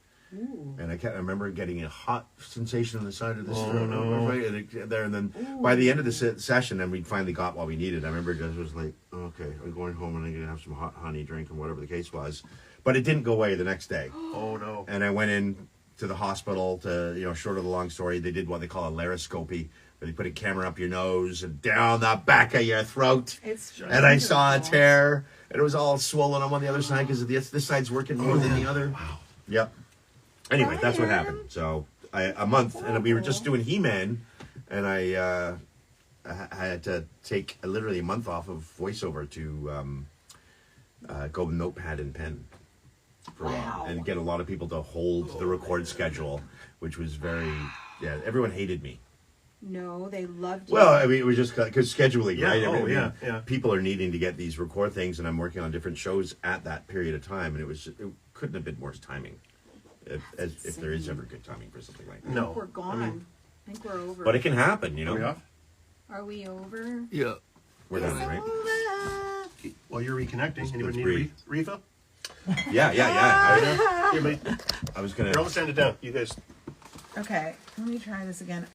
[SPEAKER 3] And I remember getting a hot sensation on the side of the throat.
[SPEAKER 4] no.
[SPEAKER 3] Right there, and then by the end of the session, and we finally got what we needed. I remember it just was like, okay, I'm going home and I'm going to have some hot honey drink and whatever the case was. But it didn't go away the next day.
[SPEAKER 4] Oh no.
[SPEAKER 3] And I went in to the hospital to, short of the long story, they did what they call a laryngoscopy, where they put a camera up your nose and down the back of your throat.
[SPEAKER 2] It's
[SPEAKER 3] And I saw a
[SPEAKER 2] wonderful.
[SPEAKER 3] tear, and it was all swollen on the other side because this side's working more than the other. Wow. Yep. Anyway, that's what happened. So a month, and we were just doing He-Man, and I had to take literally a month off of voiceover to go notepad and pen for a while, and get a lot of people to hold the record schedule, which was everyone hated me.
[SPEAKER 2] No, they loved you.
[SPEAKER 3] Well, I mean, it was just because scheduling,
[SPEAKER 4] Yeah,
[SPEAKER 3] right?
[SPEAKER 4] oh,
[SPEAKER 3] I mean,
[SPEAKER 4] yeah.
[SPEAKER 3] People are needing to get these record things, and I'm working on different shows at that period of time, and it couldn't have been worse timing, if there is ever good timing for something like that.
[SPEAKER 2] I
[SPEAKER 4] No.
[SPEAKER 2] think we're gone. I think we're over.
[SPEAKER 3] But it can happen,
[SPEAKER 4] Are we off?
[SPEAKER 2] Are we over?
[SPEAKER 5] Yeah.
[SPEAKER 3] We're done, right?
[SPEAKER 2] Over.
[SPEAKER 4] While you're reconnecting, anybody need
[SPEAKER 3] breathe.
[SPEAKER 4] a refill?
[SPEAKER 3] Yeah.
[SPEAKER 4] Here, mate.
[SPEAKER 3] I was gonna.
[SPEAKER 4] Here, I'll stand it down. You guys.
[SPEAKER 2] Okay, let me try this again.